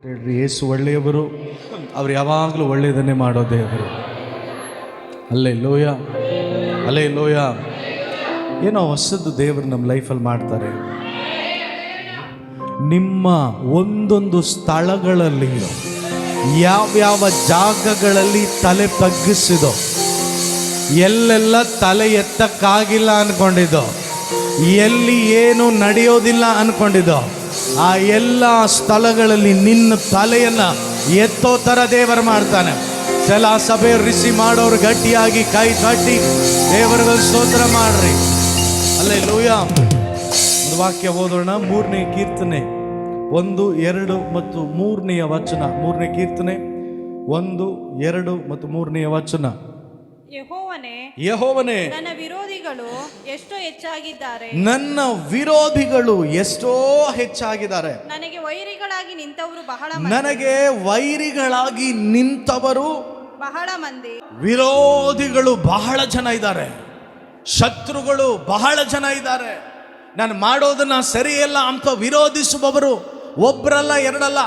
ಹೇಳ್ರಿ, ಯೇಸು ಒಳ್ಳೆಯವರು, ಅವ್ರು ಯಾವಾಗಲೂ ಒಳ್ಳೆಯದನ್ನೇ ಮಾಡೋ ದೇವರು. ಅಲ್ಲೇ ಲೋಯ, ಅಲ್ಲೇ ಲೋಯ. ಏನೋ ಹೊಸದು ದೇವರು ನಮ್ಮ ಲೈಫಲ್ಲಿ ಮಾಡ್ತಾರೆ. ನಿಮ್ಮ ಒಂದೊಂದು ಸ್ಥಳಗಳಲ್ಲಿ ಯಾವ್ಯಾವ ಜಾಗಗಳಲ್ಲಿ ತಲೆ ತಗ್ಗಿಸಿದೋ, ಎಲ್ಲೆಲ್ಲ ತಲೆ ಎತ್ತಕ್ಕಾಗಿಲ್ಲ ಅನ್ಕೊಂಡಿದ್ದೋ, ಎಲ್ಲಿ ಏನು ನಡೆಯೋದಿಲ್ಲ ಅನ್ಕೊಂಡಿದ್ದೋ, ಆ ಎಲ್ಲ ಸ್ಥಳಗಳಲ್ಲಿ ನಿನ್ನ ತಲೆಯನ್ನು ಎತ್ತೋ ಥರ ದೇವರು ಮಾಡ್ತಾನೆ. ಸಲ ಸಭೆ ರಿಸಿ ಮಾಡೋರು ಗಟ್ಟಿಯಾಗಿ ಕೈ ತಟ್ಟಿ ದೇವರಿಗೆ ಸ್ತೋತ್ರ ಮಾಡ್ರಿ. ಅಲ್ಲೇ ಲೂಯ. ಒಂದು ವಾಕ್ಯ ಓದೋಣ. 3ನೇ ಕೀರ್ತನೆ 1, 2 ಮತ್ತು 3ನೇ ವಚನ. 3ನೇ ಕೀರ್ತನೆ 1, 2 ಮತ್ತು 3ನೇ ವಚನ. ಯೆಹೋವನೇ, ನನ್ನ ವಿರೋಧಿಗಳು ಎಷ್ಟೋ ಹೆಚ್ಚಾಗಿದ್ದಾರೆ, ನನ್ನ ವಿರೋಧಿಗಳು ಎಷ್ಟೋ ಹೆಚ್ಚಾಗಿದ್ದಾರೆ. ನನಗೆ ವೈರಿಗಳಾಗಿ ನಿಂತವರು ಬಹಳ ನನಗೆ ವೈರಿಗಳಾಗಿ ನಿಂತವರು ಬಹಳ ಮಂದಿ. ವಿರೋಧಿಗಳು ಬಹಳ ಜನ ಇದ್ದಾರೆ, ಶತ್ರುಗಳು ಬಹಳ ಜನ ಇದ್ದಾರೆ. ನಾನು ಮಾಡೋದನ್ನ ಸರಿಯಲ್ಲ ಅಂತ ವಿರೋಧಿಸುವವರು ಒಬ್ಬರಲ್ಲ ಎರಡಲ್ಲ.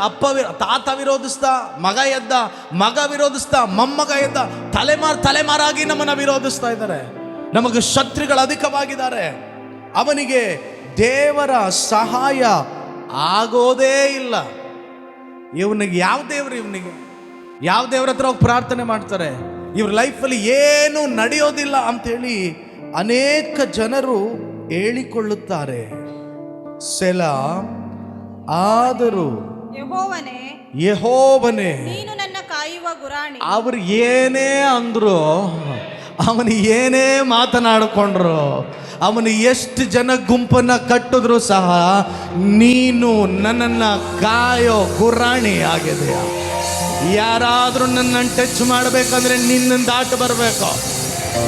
ತಾತ ವಿರೋಧಿಸ್ತಾ, ಮಗ ವಿರೋಧಿಸ್ತಾ, ಮೊಮ್ಮಗ ಎದ್ದ, ತಲೆಮಾರಾಗಿ ನಮ್ಮನ್ನು ವಿರೋಧಿಸ್ತಾ ಇದ್ದಾರೆ. ನಮಗೆ ಶತ್ರುಗಳು ಅಧಿಕವಾಗಿದ್ದಾರೆ. ಅವನಿಗೆ ದೇವರ ಸಹಾಯ ಆಗೋದೇ ಇಲ್ಲ. ಇವನಿಗೆ ಯಾವ ದೇವ್ರ ಹತ್ರ ಹೋಗಿ ಪ್ರಾರ್ಥನೆ ಮಾಡ್ತಾರೆ. ಇವ್ರ ಲೈಫಲ್ಲಿ ಏನು ನಡೆಯೋದಿಲ್ಲ ಅಂಥೇಳಿ ಅನೇಕ ಜನರು ಹೇಳಿಕೊಳ್ಳುತ್ತಾರೆ. ಸೆಲಾ. ಆದರೂ ಯೆಹೋವನೇ, ನೀನು ನನ್ನ ಕಾಯುವ ಗುರಾಣಿ. ಅವ್ರು ಏನೇ ಅಂದ್ರು, ಅವನು ಏನೇ ಮಾತನಾಡಿಕೊಂಡ್ರು, ಅವನು ಎಷ್ಟು ಜನ ಗುಂಪನ್ನ ಕಟ್ಟಿದ್ರು ಸಹ ನೀನು ನನ್ನನ್ನು ಕಾಯೋ ಗುರಾಣಿ ಆಗಿದೆಯಾ. ಯಾರಾದರೂ ನನ್ನನ್ನು ಟಚ್ ಮಾಡಬೇಕಂದ್ರೆ ನಿನ್ನನ್ನು ದಾಟಿ ಬರಬೇಕು.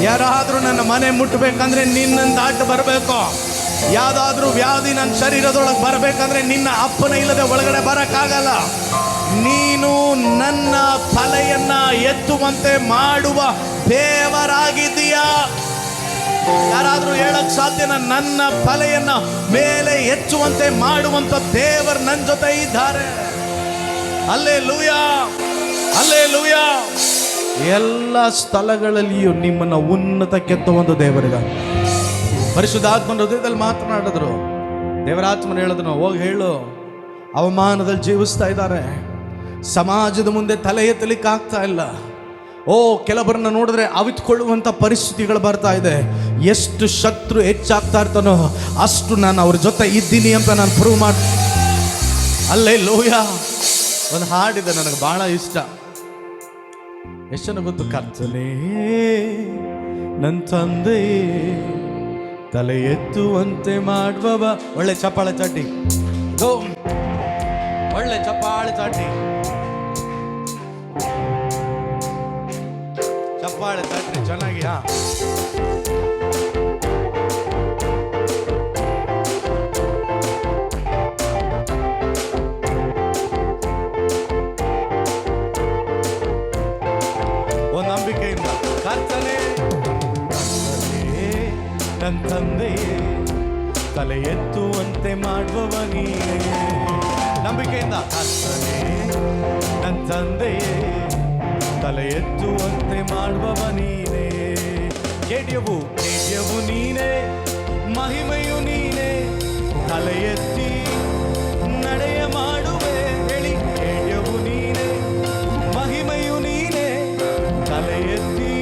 ಯಾರಾದರೂ ನನ್ನ ಮನೆ ಮುಟ್ಟಬೇಕಂದ್ರೆ ನಿನ್ನನ್ನು ದಾಟಿ ಬರಬೇಕು. ಯಾವುದಾದ್ರೂ ವ್ಯಾಧಿ ನನ್ನ ಶರೀರದೊಳಗೆ ಬರಬೇಕಂದ್ರೆ ನಿನ್ನ ಅಪ್ಪನ ಇಲ್ಲದೆ ಒಳಗಡೆ ಬರೋಕ್ಕಾಗಲ್ಲ. ನೀನು ನನ್ನ ತಲೆಯನ್ನ ಎತ್ತುವಂತೆ ಮಾಡುವ ದೇವರಾಗಿದ್ದೀಯಾ. ಯಾರಾದರೂ ಹೇಳಕ್ ಸಾಧ್ಯನ? ನನ್ನ ತಲೆಯನ್ನ ಮೇಲೆ ಎತ್ತುವಂತೆ ಮಾಡುವಂತ ದೇವರು ನನ್ನ ಜೊತೆ ಇದ್ದಾರೆ. ಅಲ್ಲೇ ಲೂಯಾ, ಅಲ್ಲೇ ಲೂಯಾ. ಎಲ್ಲ ಸ್ಥಳಗಳಲ್ಲಿಯೂ ನಿಮ್ಮನ್ನ ಉನ್ನತಕ್ಕೆತ್ತುವಂತ ದೇವರಿಗ. ಪರಿಶುದ್ಧಾತ್ಮನ ಹೃದಯದಲ್ಲಿ ಮಾತನಾಡಿದ್ರು. ದೇವರಾತ್ಮನ ಹೇಳಿದ್ರು, ಹೋಗಿ ಹೇಳು, ಅವಮಾನದಲ್ಲಿ ಜೀವಿಸ್ತಾ ಇದ್ದಾರೆ, ಸಮಾಜದ ಮುಂದೆ ತಲೆ ಎತ್ತಲಿಕ್ಕೆ ಆಗ್ತಾ ಇಲ್ಲ. ಕೆಲವರನ್ನ ನೋಡಿದ್ರೆ ಅವಿತ್ಕೊಳ್ಳುವಂಥ ಪರಿಸ್ಥಿತಿಗಳು ಬರ್ತಾ ಇದೆ. ಎಷ್ಟು ಶತ್ರು ಹೆಚ್ಚಾಗ್ತಾ ಇರ್ತಾನೋ ಅಷ್ಟು ನಾನು ಅವ್ರ ಜೊತೆ ಇದ್ದೀನಿ ಅಂತ ನಾನು ಪ್ರೂವ್ ಮಾಡಿ. ಅಲ್ಲೇ ಲೋಯ. ಒಂದು ಹಾಡಿದೆ ನನಗೆ ಬಹಳ ಇಷ್ಟ. ಎಷ್ಟು ಜನ ಗೊತ್ತು? ಕರ್ತನೇ ನನ್ನ ತಂದೆ ತಲೆ ಎತ್ತುವಂತೆ ಮಾಡುವವ. ಒಳ್ಳೆ ಚಪ್ಪಾಳೆ ಚಾಟಿ, ಒಳ್ಳೆ ಚಪ್ಪಾಳೆ ಚಾಟಿ, ಚಪ್ಪಾಳೆ ಚಾಟಿ ಚೆನ್ನಾಗಿ. ಒಂದು ನಂಬಿಕೆಯಿಂದ ಕರ್ತನೇ ನನ್ನ ತಂದೆಯೇ ತಲೆ ಎತ್ತುವಂತೆ ಮಾಡುವವ ನೀನೇ. ನಂಬಿಕೆಯಿಂದ ಕರ್ತನೇ ನನ್ನ ತಂದೆಯೇ ತಲೆ ಎತ್ತುವಂತೆ ಮಾಡುವವ ನೀನೇ. ಕೇಡ್ಯವು ನೀನೇ, ಮಹಿಮೆಯು ನೀನೇ, ತಲೆ ಎತ್ತಿ ನಡೆಯ ಮಾಡುವೆ. ಹೇಳಿ, ಕೇಡ್ಯವು ನೀನೇ, ಮಹಿಮೆಯು ನೀನೇ, ತಲೆ ಎತ್ತಿ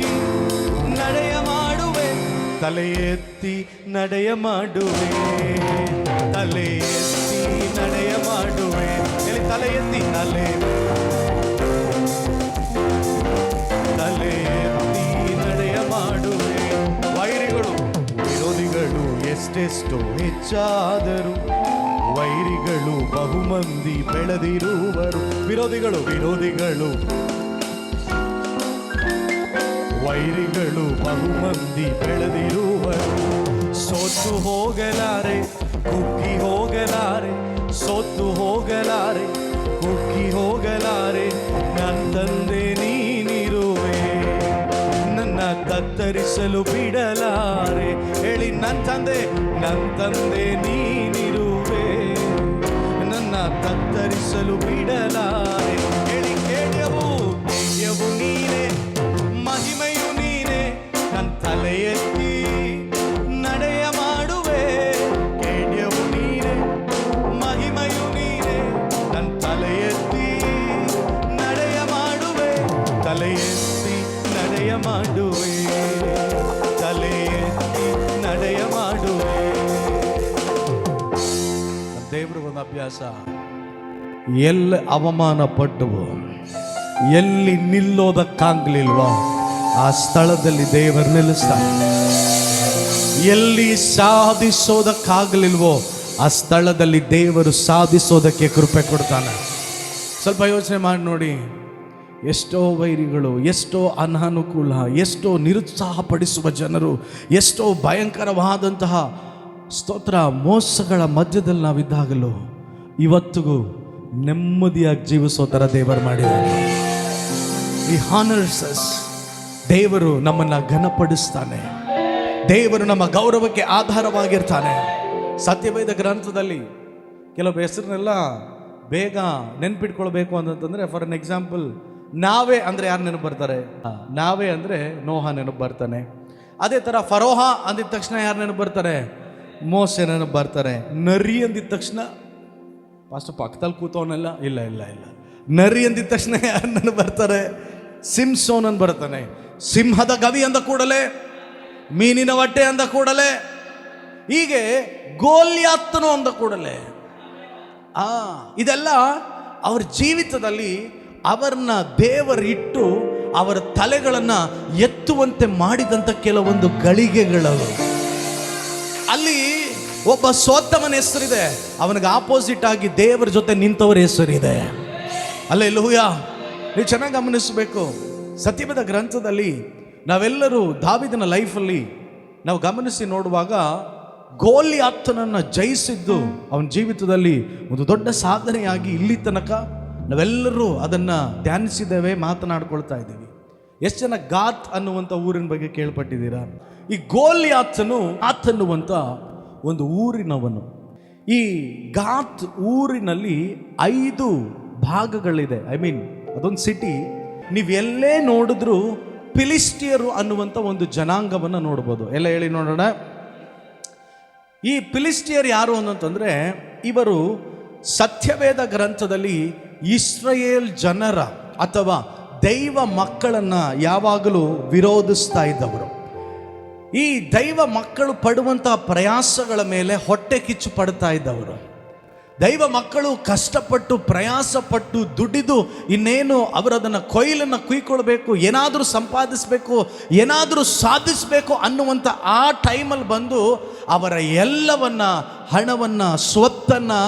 ನಡೆಯ ಮಾಡುವೆ. ತಲೆ ಎತ್ತಿ ನಡೆಯ ಮಾಡುವೆ, ತಲೆ ಎತ್ತಿ ನಡೆಯ ಮಾಡುವೆ. ಹೇಳಿ, ತಲೆ ಎತ್ತಿ, ತಲೆ ಎತ್ತಿ ನಡೆಯ ಮಾಡುವೆ. ವೈರಿಗಳು ವಿರೋಧಿಗಳು ಎಷ್ಟೆಷ್ಟು ಹೆಚ್ಚಾದರು, ವೈರಿಗಳು ಬಹುಮಂದಿ ಬೆಳೆದಿರುವರು. ವಿರೋಧಿಗಳು ವೈರಿಗಳು ಬಹುಮಂದಿ ಬೆಳೆದಿರುವರು. ಸೋತು ಹೋಗಲಾರೆ, ಕುಗ್ಗಿ ಹೋಗಲಾರೆ, ಸೋತು ಹೋಗಲಾರೆ, ಕುಗ್ಗಿ ಹೋಗಲಾರೆ. ನನ್ನ ತಂದೆ ನೀನಿರುವೆ, ನನ್ನ ಕತ್ತರಿಸಲು ಬಿಡಲಾರೆ. ಹೇಳಿ, ನನ್ನ ತಂದೆ ನೀನಿರುವೆ, ನನ್ನ ತತ್ತರಿಸಲು ಬಿಡಲಾರೆ. ಹೇಳಿ ಕೇಳ್ಯವು ನೀನೇ, ಮಹಿಮೆಯು ನೀನೇ, ನನ್ನ ತಲೆ ಎತ್ತಿ ನಡೆಯ ಮಾಡುವೆ. ಕೇಳ್ಯವು ನೀನೇ, ಮಹಿಮೆಯು ನೀನೇ, ನನ್ನ ತಲೆ ಎತ್ತಿ ನಡೆಯ ಮಾಡುವೆ. ತಲೆ ಎತ್ತಿ ನಡೆಯ ಮಾಡುವೆ, ತಲೆ ಎತ್ತಿ ನಡೆಯ ಮಾಡುವೆ. ದೇವರು ಒಂದು ಅಭ್ಯಾಸ, ಎಲ್ಲಿ ಅವಮಾನ ಪಟ್ಟವು, ಎಲ್ಲಿ ನಿಲ್ಲೋದಕ್ಕಾಗ್ಲಿಲ್ವೋ ಆ ಸ್ಥಳದಲ್ಲಿ ದೇವರು ನಿಲ್ಲಿಸ್ತಾನೆ. ಎಲ್ಲಿ ಸಾಧಿಸೋದಕ್ಕಾಗಲಿಲ್ವೋ ಆ ಸ್ಥಳದಲ್ಲಿ ದೇವರು ಸಾಧಿಸೋದಕ್ಕೆ ಕೃಪೆ ಕೊಡ್ತಾನೆ. ಸ್ವಲ್ಪ ಯೋಚನೆ ಮಾಡಿ ನೋಡಿ, ಎಷ್ಟೋ ವೈರಿಗಳು, ಎಷ್ಟೋ ಅನಾನುಕೂಲ, ಎಷ್ಟೋ ನಿರುತ್ಸಾಹಪಡಿಸುವ ಜನರು, ಎಷ್ಟೋ ಭಯಂಕರವಾದಂತಹ ಸ್ತೋತ್ರ ಮೋಸಗಳ ಮಧ್ಯದಲ್ಲಿ ನಾವಿದ್ದಾಗಲೂ ಇವತ್ತಿಗೂ ನೆಮ್ಮದಿಯಾಗಿ ಜೀವಿಸೋ ಥರ ದೇವರು ಮಾಡಿದ್ದಾನೆ. ಈ ಹಾನರ್ಸಸ್, ದೇವರು ನಮ್ಮನ್ನು ಘನಪಡಿಸ್ತಾನೆ, ದೇವರು ನಮ್ಮ ಗೌರವಕ್ಕೆ ಆಧಾರವಾಗಿರ್ತಾನೆ. ಸತ್ಯವೇದ ಗ್ರಂಥದಲ್ಲಿ ಕೆಲವು ಹೆಸರನ್ನೆಲ್ಲ ಬೇಗ ನೆನ್ಪಿಟ್ಕೊಳ್ಬೇಕು ಅಂತಂತಂದ್ರೆ, ಫಾರ್ ಎನ್ ಎಕ್ಸಾಂಪಲ್, ನಾವೇ ಅಂದರೆ ಯಾರು ನೆನಪು ಬರ್ತಾರೆ? ನಾವೇ ಅಂದರೆ ನೋಹ ನೆನಪು ಬರ್ತಾನೆ. ಅದೇ ಥರ ಫರೋಹ ಅಂದಿದ ತಕ್ಷಣ ಯಾರು ನೆನಪು ಬರ್ತಾರೆ? ಮೋಸೆ ನೆನಪು ಬರ್ತಾರೆ. ನರಿ ಅಂದಿದ ತಕ್ಷಣ ಪಾಸ್ಟರ್ ಪಕ್ಕದಲ್ಲಿ ಕೂತವನೆಲ್ಲ ಇಲ್ಲ ಇಲ್ಲ ಇಲ್ಲ. ನರಿ ಅಂದಿದ ತಕ್ಷಣ ಯಾರು ನೆನಪು ಬರ್ತಾರೆ? ಸಿಂಸೋನ್ ಅನ್ ಬರ್ತಾನೆ. ಸಿಂಹದ ಗವಿ ಅಂದ ಕೂಡಲೇ, ಮೀನಿನ ಹೊಟ್ಟೆ ಅಂದ ಕೂಡಲೇ, ಹೀಗೆ ಗೋಲ್ಯಾತನು ಅಂದ ಕೂಡಲೇ, ಇದೆಲ್ಲ ಅವ್ರ ಜೀವಿತದಲ್ಲಿ ಅವರನ್ನ ದೇವರಿಟ್ಟು ಅವರ ತಲೆಗಳನ್ನು ಎತ್ತುವಂತೆ ಮಾಡಿದಂಥ ಕೆಲವೊಂದು ಗಳಿಗೆಗಳು. ಅಲ್ಲಿ ಒಬ್ಬ ಸೋತಮನ ಹೆಸರಿದೆ, ಅವನಿಗೆ ಆಪೋಸಿಟ್ ಆಗಿ ದೇವರ ಜೊತೆ ನಿಂತವರ ಹೆಸರಿದೆ. ಹಲ್ಲೆಲೂಯ. ನೀವು ಚೆನ್ನಾಗಿ ಗಮನಿಸಬೇಕು. ಸತ್ಯವೇದ ಗ್ರಂಥದಲ್ಲಿ ನಾವೆಲ್ಲರೂ ದಾವೀದನ ಲೈಫಲ್ಲಿ ನಾವು ಗಮನಿಸಿ ನೋಡುವಾಗ ಗೋಲಿಯಾತನನ್ನು ಜಯಿಸಿದ್ದು ಅವನ ಜೀವಿತದಲ್ಲಿ ಒಂದು ದೊಡ್ಡ ಸಾಧನೆಯಾಗಿ ಇಲ್ಲಿ ತನಕ ನಾವೆಲ್ಲರೂ ಅದನ್ನು ಧ್ಯಾನಿಸಿದ್ದೇವೆ, ಮಾತನಾಡ್ಕೊಳ್ತಾ ಇದ್ದೀವಿ. ಎಷ್ಟು ಜನ ಗಾತ್ ಅನ್ನುವಂಥ ಊರಿನ ಬಗ್ಗೆ ಕೇಳ್ಪಟ್ಟಿದ್ದೀರಾ? ಈ ಗೋಲಿಯಾತನು ಗಾತ್ ಅನ್ನುವಂಥ ಒಂದು ಊರಿನವನು. ಈ ಗಾತ್ ಊರಿನಲ್ಲಿ 5 ಭಾಗಗಳಿದೆ. ಅದೊಂದು ಸಿಟಿ. ನೀವೆಲ್ಲೇ ನೋಡಿದ್ರೂ ಫಿಲಿಸ್ಟಿಯರು ಅನ್ನುವಂಥ ಒಂದು ಜನಾಂಗವನ್ನು ನೋಡ್ಬೋದು. ಎಲ್ಲ ಹೇಳಿ ನೋಡೋಣ. ಈ ಫಿಲಿಸ್ಟಿಯರ್ ಯಾರು ಅಂತಂದರೆ, ಇವರು ಸತ್ಯವೇದ ಗ್ರಂಥದಲ್ಲಿ ಇಸ್ರಾಯೇಲ್ ಜನರ ಅಥವಾ ದೈವ ಮಕ್ಕಳನ್ನು ಯಾವಾಗಲೂ ವಿರೋಧಿಸ್ತಾ ಇದ್ದವರು. ಈ ದೈವ ಮಕ್ಕಳು ಪಡುವಂತಹ ಪ್ರಯಾಸಗಳ ಮೇಲೆ ಹೊಟ್ಟೆ ಕಿಚ್ಚು ಪಡ್ತಾ ಇದ್ದವರು. ದೈವ ಮಕ್ಕಳು ಕಷ್ಟಪಟ್ಟು ಪ್ರಯಾಸಪಟ್ಟು ದುಡಿದು ಇನ್ನೇನು ಅವರದನ್ನು ಕೊಯ್ಲನ್ನು ಕುಯ್ಕೊಳ್ಬೇಕು, ಏನಾದರೂ ಸಂಪಾದಿಸಬೇಕು, ಏನಾದರೂ ಸಾಧಿಸಬೇಕು ಅನ್ನುವಂಥ ಆ ಟೈಮಲ್ಲಿ ಬಂದು ಅವರ ಎಲ್ಲವನ್ನ, ಹಣವನ್ನು, ಸ್ವತ್ತನ್ನು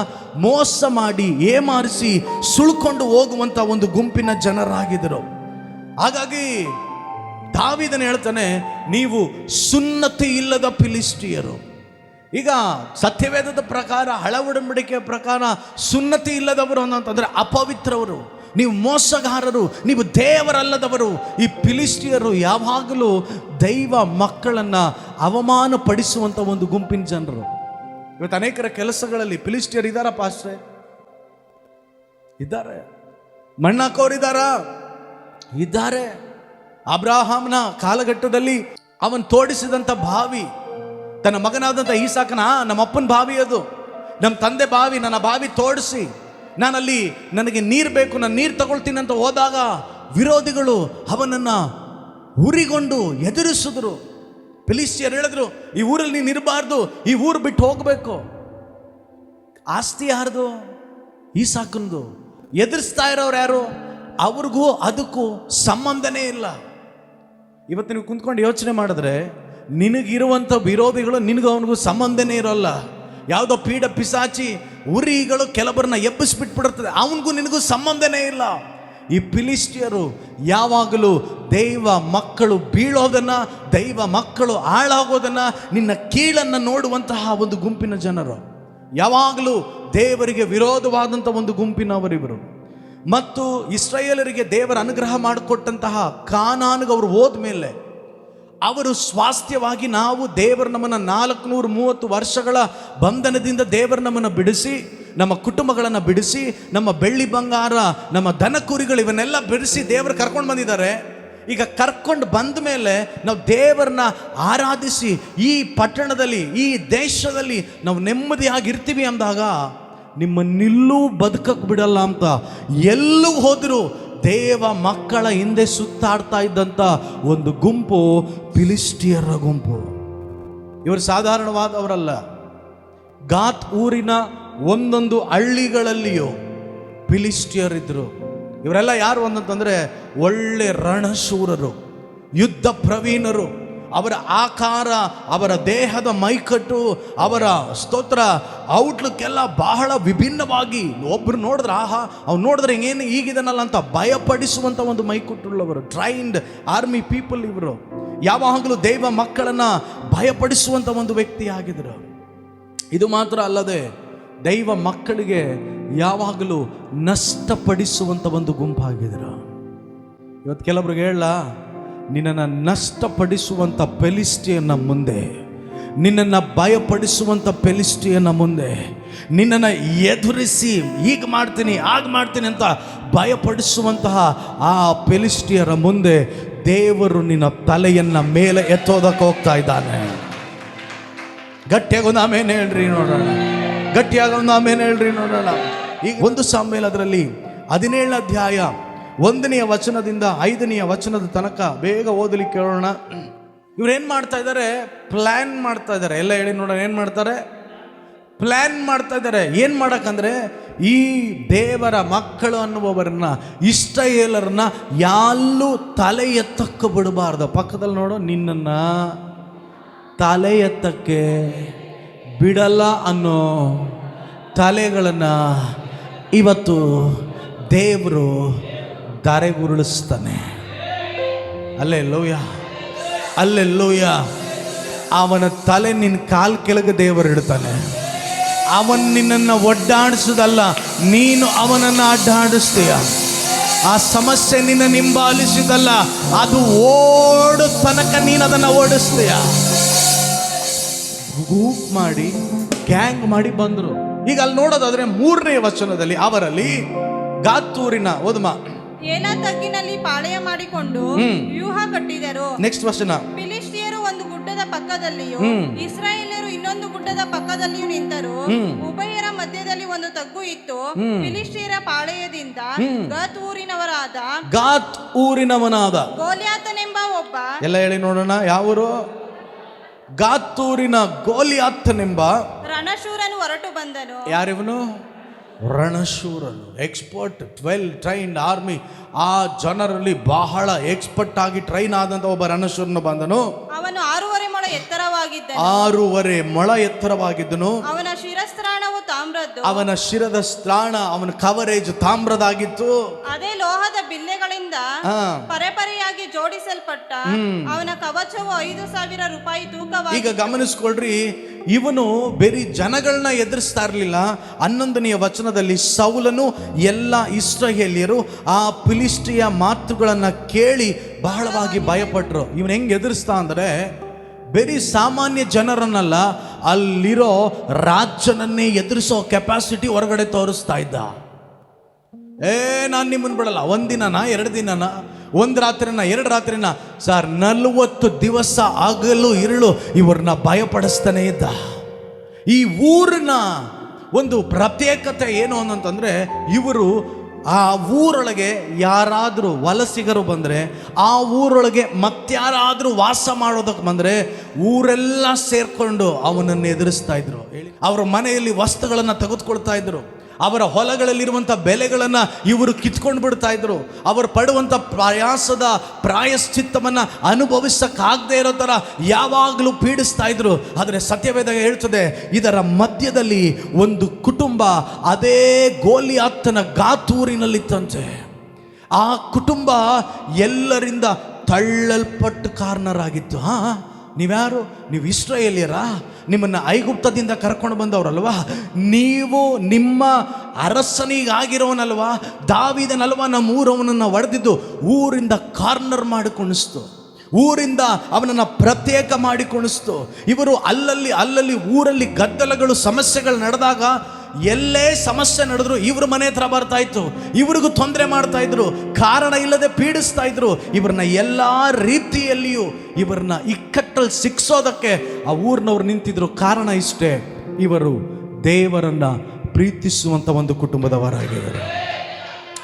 ಮೋಸ ಮಾಡಿ ಏಮಾರಿಸಿ ಸುಳ್ಕೊಂಡು ಹೋಗುವಂಥ ಒಂದು ಗುಂಪಿನ ಜನರಾಗಿದ್ದರು. ಹಾಗಾಗಿ ದಾವೀದನು ಹೇಳ್ತಾನೆ, ನೀವು ಸುನ್ನತಿ ಇಲ್ಲದ ಫಿಲಿಸ್ಟಿಯರು. ಈಗ ಸತ್ಯವೇದದ ಪ್ರಕಾರ, ಹಳ ಒಡಂಬಡಿಕೆಯ ಪ್ರಕಾರ ಸುನ್ನತಿ ಇಲ್ಲದವರು ಅಂತಂದರೆ ಅಪವಿತ್ರವರು, ನೀವು ಮೋಸಗಾರರು, ನೀವು ದೇವರಲ್ಲದವರು. ಈ ಫಿಲಿಸ್ಟಿಯರು ಯಾವಾಗಲೂ ದೈವ ಮಕ್ಕಳನ್ನು ಅವಮಾನ ಪಡಿಸುವಂಥ ಒಂದು ಗುಂಪಿನ ಜನರು. ಇವತ್ತು ಅನೇಕರ ಕೆಲಸಗಳಲ್ಲಿ ಫಿಲಿಸ್ಟಿಯರ್ ಇದ್ದಾರಾ ಪಾಸ್ಟ್ರೆ? ಇದ್ದಾರೆ. ಮಣ್ಣಾಕೋರಿದ್ದಾರಾ? ಇದ್ದಾರೆ. ಅಬ್ರಾಹಾಮನ ಕಾಲಘಟ್ಟದಲ್ಲಿ ಅವನು ತೋಡಿಸಿದಂಥ ಬಾವಿ, ತನ್ನ ಮಗನಾದಂಥ ಈಸಾಕನ, ನಮ್ಮಪ್ಪನ ಬಾವಿ ಅದು, ನಮ್ಮ ತಂದೆ ಬಾವಿ, ನನ್ನ ಬಾವಿ ತೋಡಿಸಿ ನಾನಲ್ಲಿ ನನಗೆ ನೀರು ಬೇಕು, ನಾನು ನೀರು ತಗೊಳ್ತೀನಿ ಅಂತ ಹೋದಾಗ ವಿರೋಧಿಗಳು ಅವನನ್ನು ಉರಿಗೊಂಡು ಎದುರಿಸಿದ್ರು. ಫಿಲಿಸ್ಟಿಯರ್ ಹೇಳಿದ್ರು, ಈ ಊರಲ್ಲಿ ನೀನು ಇರಬಾರ್ದು, ಈ ಊರು ಬಿಟ್ಟು ಹೋಗಬೇಕು. ಆಸ್ತಿ ಯಾರ್ದು? ಈಸಾಕಂದು. ಎದುರಿಸ್ತಾ ಇರೋರು ಯಾರು? ಅವ್ರಿಗೂ ಅದಕ್ಕೂ ಸಂಬಂಧನೇ ಇಲ್ಲ. ಇವತ್ತು ನೀವು ಕುಂತ್ಕೊಂಡು ಯೋಚನೆ ಮಾಡಿದ್ರೆ ನಿನಗಿರುವಂಥ ವಿರೋಧಿಗಳು ನಿನಗೂ ಅವನಿಗೂ ಸಂಬಂಧನೇ ಇರೋಲ್ಲ. ಯಾವುದೋ ಪೀಡ ಪಿಸಾಚಿ ಉರಿಗಳು ಕೆಲವರನ್ನ ಎಬ್ಬಿಸ್ಬಿಟ್ಬಿಡುತ್ತದೆ, ಅವನಿಗೂ ನಿನಗೂ ಸಂಬಂಧನೇ ಇಲ್ಲ. ಈ ಫಿಲಿಸ್ಟಿಯರು ಯಾವಾಗಲೂ ದೈವ ಮಕ್ಕಳು ಬೀಳೋದನ್ನು, ದೈವ ಮಕ್ಕಳು ಹಾಳಾಗೋದನ್ನು, ನಿನ್ನ ಕೀಳನ್ನು ನೋಡುವಂತಹ ಒಂದು ಗುಂಪಿನ ಜನರು. ಯಾವಾಗಲೂ ದೇವರಿಗೆ ವಿರೋಧವಾದಂಥ ಒಂದು ಗುಂಪಿನವರಿವರು. ಮತ್ತು ಇಸ್ರಾಯೇಲರಿಗೆ ದೇವರ ಅನುಗ್ರಹ ಮಾಡಿಕೊಟ್ಟಂತಹ ಕಾನಾನಿಗೆ ಅವರು ಹೋದ್ಮೇಲೆ ಅವರು ಸ್ವಾಸ್ಥ್ಯವಾಗಿ, ನಾವು ದೇವರು ನಮ್ಮನ್ನು 430 ವರ್ಷಗಳ ಬಂಧನದಿಂದ ದೇವರು ನಮ್ಮನ್ನು ಬಿಡಿಸಿ ನಮ್ಮ ಕುಟುಂಬಗಳನ್ನು ಬಿಡಿಸಿ, ನಮ್ಮ ಬೆಳ್ಳಿ ಬಂಗಾರ, ನಮ್ಮ ದನ ಕುರಿಗಳು ಇವನ್ನೆಲ್ಲ ಬಿಡಿಸಿ ದೇವರು ಕರ್ಕೊಂಡು ಬಂದಿದ್ದಾರೆ. ಈಗ ಕರ್ಕೊಂಡು ಬಂದ ಮೇಲೆ ನಾವು ದೇವರನ್ನ ಆರಾಧಿಸಿ ಈ ಪಟ್ಟಣದಲ್ಲಿ, ಈ ದೇಶದಲ್ಲಿ ನಾವು ನೆಮ್ಮದಿಯಾಗಿರ್ತೀವಿ ಅಂದಾಗ ನಿಮ್ಮನ್ನಿಲ್ಲೂ ಬದುಕಕ್ಕೆ ಬಿಡಲ್ಲ ಅಂತ ಎಲ್ಲೂ ಹೋದರೂ ದೇವ ಮಕ್ಕಳ ಹಿಂದೆ ಸುತ್ತಾಡ್ತಾ ಇದ್ದಂಥ ಒಂದು ಗುಂಪು ಫಿಲಿಷ್ಟಿಯರ ಗುಂಪು. ಇವರು ಸಾಧಾರಣವಾದವರಲ್ಲ. ಗಾತ್ ಊರಿನ ಒಂದೊಂದು ಹಳ್ಳಿಗಳಲ್ಲಿಯೂ ಫಿಲಿಷ್ಟಿಯರಿದ್ದರು. ಇವರೆಲ್ಲ ಯಾರು ಅಂತಂದರೆ ಒಳ್ಳೆ ರಣಶೂರರು, ಯುದ್ಧ ಪ್ರವೀಣರು. ಅವರ ಆಕಾರ, ಅವರ ದೇಹದ ಮೈಕಟ್ಟು, ಅವರ ಸ್ತೋತ್ರ ಔಟ್ಲುಕ್ ಎಲ್ಲ ಬಹಳ ವಿಭಿನ್ನವಾಗಿ, ಒಬ್ರು ನೋಡಿದ್ರೆ ಆಹಾ ಅವ್ನು ನೋಡಿದ್ರೆ ಹಿಂಗೇನು ಈಗಿದನಲ್ಲ ಅಂತ ಭಯಪಡಿಸುವಂಥ ಒಂದು ಮೈಕಟ್ಟುಳ್ಳವರು, ಟ್ರೈನ್ಡ್ ಆರ್ಮಿ ಪೀಪಲ್ ಇವರು. ಯಾವಾಗಲೂ ದೈವ ಮಕ್ಕಳನ್ನು ಭಯಪಡಿಸುವಂಥ ಒಂದು ವ್ಯಕ್ತಿ ಆಗಿದ್ರು. ಇದು ಮಾತ್ರ ಅಲ್ಲದೆ ದೈವ ಮಕ್ಕಳಿಗೆ ಯಾವಾಗಲೂ ನಷ್ಟಪಡಿಸುವಂಥ ಒಂದು ಗುಂಪಾಗಿದ್ರು. ಇವತ್ತು ಕೆಲವ್ರಿಗೆ ಹೇಳ, ನಿನ್ನನ್ನು ನಷ್ಟಪಡಿಸುವಂಥ ಫಿಲಿಷ್ಟಿಯನ ಮುಂದೆ, ನಿನ್ನನ್ನು ಭಯಪಡಿಸುವಂಥ ಫಿಲಿಷ್ಟಿಯನ ಮುಂದೆ, ನಿನ್ನನ್ನು ಎದುರಿಸಿ ಹೀಗೆ ಮಾಡ್ತೀನಿ ಆಗ ಮಾಡ್ತೀನಿ ಅಂತ ಭಯಪಡಿಸುವಂತಹ ಆ ಫಿಲಿಷ್ಟಿಯರ ಮುಂದೆ ದೇವರು ನಿನ್ನ ತಲೆಯನ್ನು ಮೇಲೆ ಎತ್ತೋದಕ್ಕೆ ಹೋಗ್ತಾ ಇದ್ದಾನೆ. ಗಟ್ಟಿಯಾಗೊಂದು ಆಮೇಲೆ ಹೇಳ್ರಿ ನೋಡೋಣ, ಗಟ್ಟಿಯಾಗೊಂದು ಆಮೇಲೆ ಹೇಳ್ರಿ ನೋಡೋಣ. ಈಗ 1 ಸಾಮುವೇಲ ಅದರಲ್ಲಿ 17ನೇ ಅಧ್ಯಾಯ 1ನೇ ವಚನದಿಂದ 5ನೇ ವಚನದ ತನಕ ಬೇಗ ಓದಲಿಕ್ಕೆ ಕೇಳೋಣ. ಇವ್ರೇನು ಮಾಡ್ತಾ ಇದ್ದಾರೆ? ಪ್ಲ್ಯಾನ್ ಮಾಡ್ತಾ ಇದ್ದಾರೆ. ಎಲ್ಲ ಹೇಳಿ ನೋಡೋಣ, ಏನು ಮಾಡ್ತಾರೆ? ಪ್ಲ್ಯಾನ್ ಮಾಡ್ತಾ ಇದ್ದಾರೆ. ಏನು ಮಾಡಕ್ಕಂದ್ರೆ ಈ ದೇವರ ಮಕ್ಕಳು ಅನ್ನುವವರನ್ನ, ಇಸ್ರಾಯೇಲರನ್ನ ಯಾಲ್ಲೂ ತಲೆ ಎತ್ತಕ್ಕೆ ಬಿಡಬಾರ್ದು. ಪಕ್ಕದಲ್ಲಿ ನೋಡು, ನಿನ್ನನ್ನು ತಲೆ ಎತ್ತಕ್ಕೆ ಬಿಡಲ್ಲ ಅನ್ನೋ ತಲೆಗಳನ್ನು ಇವತ್ತು ದೇವರು ದಾರೆಗುರುಳಿಸ್ತಾನೆ. Alleluia, alleluia. ಅವನ ತಲೆ ನಿನ್ನ ಕಾಲು ಕೆಳಗೆ ದೇವರು ಇಡ್ತಾನೆ. ಅವನ್ ನಿನ್ನನ್ನು ಒಡ್ಡಾಡಿಸೋದಲ್ಲ, ನೀನು ಅವನನ್ನು ಅಡ್ಡಾಡಿಸ್ತೀಯ. ಆ ಸಮಸ್ಯೆ ನಿನ್ನ ಹಿಂಬಾಲಿಸಿದಲ್ಲ, ಅದು ಓಡು ತನಕ ನೀನು ಅದನ್ನು ಓಡಿಸ್ತೀಯ. ಗ್ರೂಪ್ ಮಾಡಿ, ಗ್ಯಾಂಗ್ ಮಾಡಿ ಬಂದರು. ಈಗ ಅಲ್ಲಿ ನೋಡೋದಾದ್ರೆ 3ನೇ ವಚನದಲ್ಲಿ ಅವರಲ್ಲಿ ಗಾತೂರಿನ ಓದಮ ಏಲಾ ತಗ್ಗಿನಲ್ಲಿ ಪಾಳೆಯ ಮಾಡಿಕೊಂಡು ವ್ಯೂಹ ಕಟ್ಟಿದರು. ನೆಕ್ಸ್ಟ್ ವಚನ, ಫಿಲಿಷ್ಟಿಯರು ಒಂದು ಗುಡ್ಡದ ಪಕ್ಕದಲ್ಲಿಯೂ ಇಸ್ರಾಯೇಲ್ಯರು ಇನ್ನೊಂದು ಗುಡ್ಡದ ಪಕ್ಕದಲ್ಲಿಯೂ ನಿಂತರು. ಉಭಯರ ಮಧ್ಯದಲ್ಲಿ ಒಂದು ತಗ್ಗು ಇತ್ತು. ಫಿಲಿಷ್ಟಿಯರ ಪಾಳೆಯದಿಂದ ಗಾತ್ ಊರಿನವನಾದ ಗೋಲಿಯಾತನೆಂಬ ಒಬ್ಬ, ಎಲ್ಲ ಹೇಳಿ ನೋಡೋಣ, ಯಾವರು? ಗಾತೂರಿನ ಗೋಲಿಯಾತನೆಂಬ ರಣಶೂರನು ಹೊರಟು ಬಂದನು. ಯಾರಿವನು? ರಣಶೂರನು, ಎಕ್ಸ್ಪರ್ಟ್, ವೆಲ್ ಟ್ರೈನ್ಡ್ ಆರ್ಮಿ. ಆ ಜನರಲ್ಲಿ ಬಹಳ ಎಕ್ಸ್ಪರ್ಟ್ ಆಗಿ ಟ್ರೈನ್ ಆದಂತ ಒಬ್ಬ ರಣಶೂರನು ಬಂದನು. ಅವನು 6.5 ಮೊಳ ಎತ್ತರವಾಗಿದ್ದನು. 6.5 ಮೊಳ ಎತ್ತರವಾಗಿದ್ದನು. ಅವನ ಶಿರಸ್ತ್ರಾಣವು ತಾಮ್ರದ್ದು. ಅವನ ಶಿರದ ಸ್ತ್ರಾಣ, ಅವನ ಕವರೇಜ್ ತಾಮ್ರದಾಗಿತ್ತು. ಅದೇ ಲೋಹದ ಬಿಲ್ಲೆಗಳಿಂದ ಪರೆಪರೆಯಾಗಿ ಜೋಡಿಸಲ್ಪಟ್ಟ ಅವನ ಕವಚವು 5,000 ರೂಪಾಯಿ ತೂಕವಾಗಿ. ಈಗ ಗಮನಿಸ್ಕೊಳ್ರಿ, ಇವನು ಬೇರೆ ಜನಗಳನ್ನ ಎದುರಿಸ್ತಾ ಇರಲಿಲ್ಲ. 11ನೇ ವಚನದಲ್ಲಿ ಸೌಲನು ಎಲ್ಲ ಇಸ್ರಾಯೇಲ್ಯರು ಆ ಫಿಲಿಷ್ಟಿಯ ಮಾತುಗಳನ್ನು ಕೇಳಿ ಬಹಳವಾಗಿ ಭಯಪಟ್ಟರು. ಇವನು ಹೆಂಗೆ ಎದುರಿಸ್ತಾ ಅಂದರೆ, ಬೇರೆ ಸಾಮಾನ್ಯ ಜನರನ್ನಲ್ಲ, ಅಲ್ಲಿರೋ ರಾಜನನ್ನೇ ಎದುರಿಸೋ ಕೆಪಾಸಿಟಿ ಹೊರಗಡೆ ತೋರಿಸ್ತಾ ಇದ್ದ. ನಾನು ನಿಮ್ಮನ್ನು ಬಿಡಲ್ಲ, 1 ದಿನನ 2 ದಿನನ, 1 ರಾತ್ರಿನ 2 ರಾತ್ರಿನ ಸರ್, 40 ದಿವಸ ಆಗಲು ಇರಳು ಇವ್ರನ್ನ ಭಯಪಡಿಸ್ತಾನೆ ಇದ್ದ. ಈ ಊರಿನ ಒಂದು ಪ್ರತ್ಯೇಕತೆ ಏನು ಅಂತಂದ್ರೆ, ಇವರು ಆ ಊರೊಳಗೆ ಯಾರಾದರೂ ವಲಸಿಗರು ಬಂದರೆ, ಆ ಊರೊಳಗೆ ಮತ್ತಾರಾದರೂ ವಾಸ ಮಾಡೋದಕ್ಕೆ ಬಂದರೆ ಊರೆಲ್ಲ ಸೇರ್ಕೊಂಡು ಅವನನ್ನು ಎದುರಿಸ್ತಾ ಇದ್ರು. ಅವರ ಮನೆಯಲ್ಲಿ ವಸ್ತುಗಳನ್ನು ತೆಗೆದುಕೊಳ್ತಾ ಇದ್ರು. ಅವರ ಹೊಲಗಳಲ್ಲಿರುವಂಥ ಬೆಲೆಗಳನ್ನು ಇವರು ಕಿತ್ಕೊಂಡು ಬಿಡ್ತಾ ಇದ್ರು. ಅವರು ಪಡುವಂಥ ಪ್ರಯಾಸದ ಪ್ರಾಯಶ್ಚಿತ್ತವನ್ನು ಅನುಭವಿಸಕ್ಕಾಗದೇ ಇರೋ ಥರ ಯಾವಾಗಲೂ ಪೀಡಿಸ್ತಾ ಇದ್ರು. ಆದರೆ ಸತ್ಯವೇದ ಹೇಳ್ತದೆ, ಇದರ ಮಧ್ಯದಲ್ಲಿ ಒಂದು ಕುಟುಂಬ ಅದೇ ಗೋಲಿಯಾತನ ಗಾತೂರಿನಲ್ಲಿತ್ತಂತೆ. ಆ ಕುಟುಂಬ ಎಲ್ಲರಿಂದ ತಳ್ಳಲ್ಪಟ್ಟು ಕಾರಣರಾಗಿತ್ತು. ನೀವ್ಯಾರು? ನೀವು ಇಸ್ರಾಯೇಲ್ಯರಾ? ನಿಮ್ಮನ್ನು ಐಗುಪ್ತದಿಂದ ಕರ್ಕೊಂಡು ಬಂದವರಲ್ವಾ? ನೀವು ನಿಮ್ಮ ಅರಸನಿಗಾಗಿರೋನಲ್ವಾ? ದಾವೀದನಲ್ವಾ ನಮ್ಮ ಊರವನನ್ನು ಹೊಡೆದಿದ್ದು? ಊರಿಂದ ಕಾರ್ನರ್ ಮಾಡಿಕೊಂಡಿಸ್ತು, ಊರಿಂದ ಅವನನ್ನು ಪ್ರತ್ಯೇಕ ಮಾಡಿಕೊಂಡಿಸ್ತು. ಇವರು ಅಲ್ಲಲ್ಲಿ ಊರಲ್ಲಿ ಗದ್ದಲಗಳು ಸಮಸ್ಯೆಗಳು ನಡೆದಾಗ ಎಲ್ಲೇ ಸಮಸ್ಯೆ ನಡೆದ್ರು ಇವ್ರ ಮನೆ ಹತ್ರ ಬರ್ತಾ ಇತ್ತು, ಇವ್ರಿಗೂ ತೊಂದರೆ ಮಾಡ್ತಾ ಇದ್ರು, ಕಾರಣ ಇಲ್ಲದೆ ಪೀಡಿಸ್ತಾ ಇದ್ರು. ಇವ್ರನ್ನ ಎಲ್ಲ ರೀತಿಯಲ್ಲಿಯೂ ಇವ್ರನ್ನ ಇಕ್ಕಟ್ಟಲ್ಲಿ ಸಿಕ್ಸೋದಕ್ಕೆ ಆ ಊರಿನವ್ರು ನಿಂತಿದ್ರು. ಕಾರಣ ಇಷ್ಟೇ, ಇವರು ದೇವರನ್ನ ಪ್ರೀತಿಸುವಂತ ಒಂದು ಕುಟುಂಬದವರಾಗಿದ್ದಾರೆ.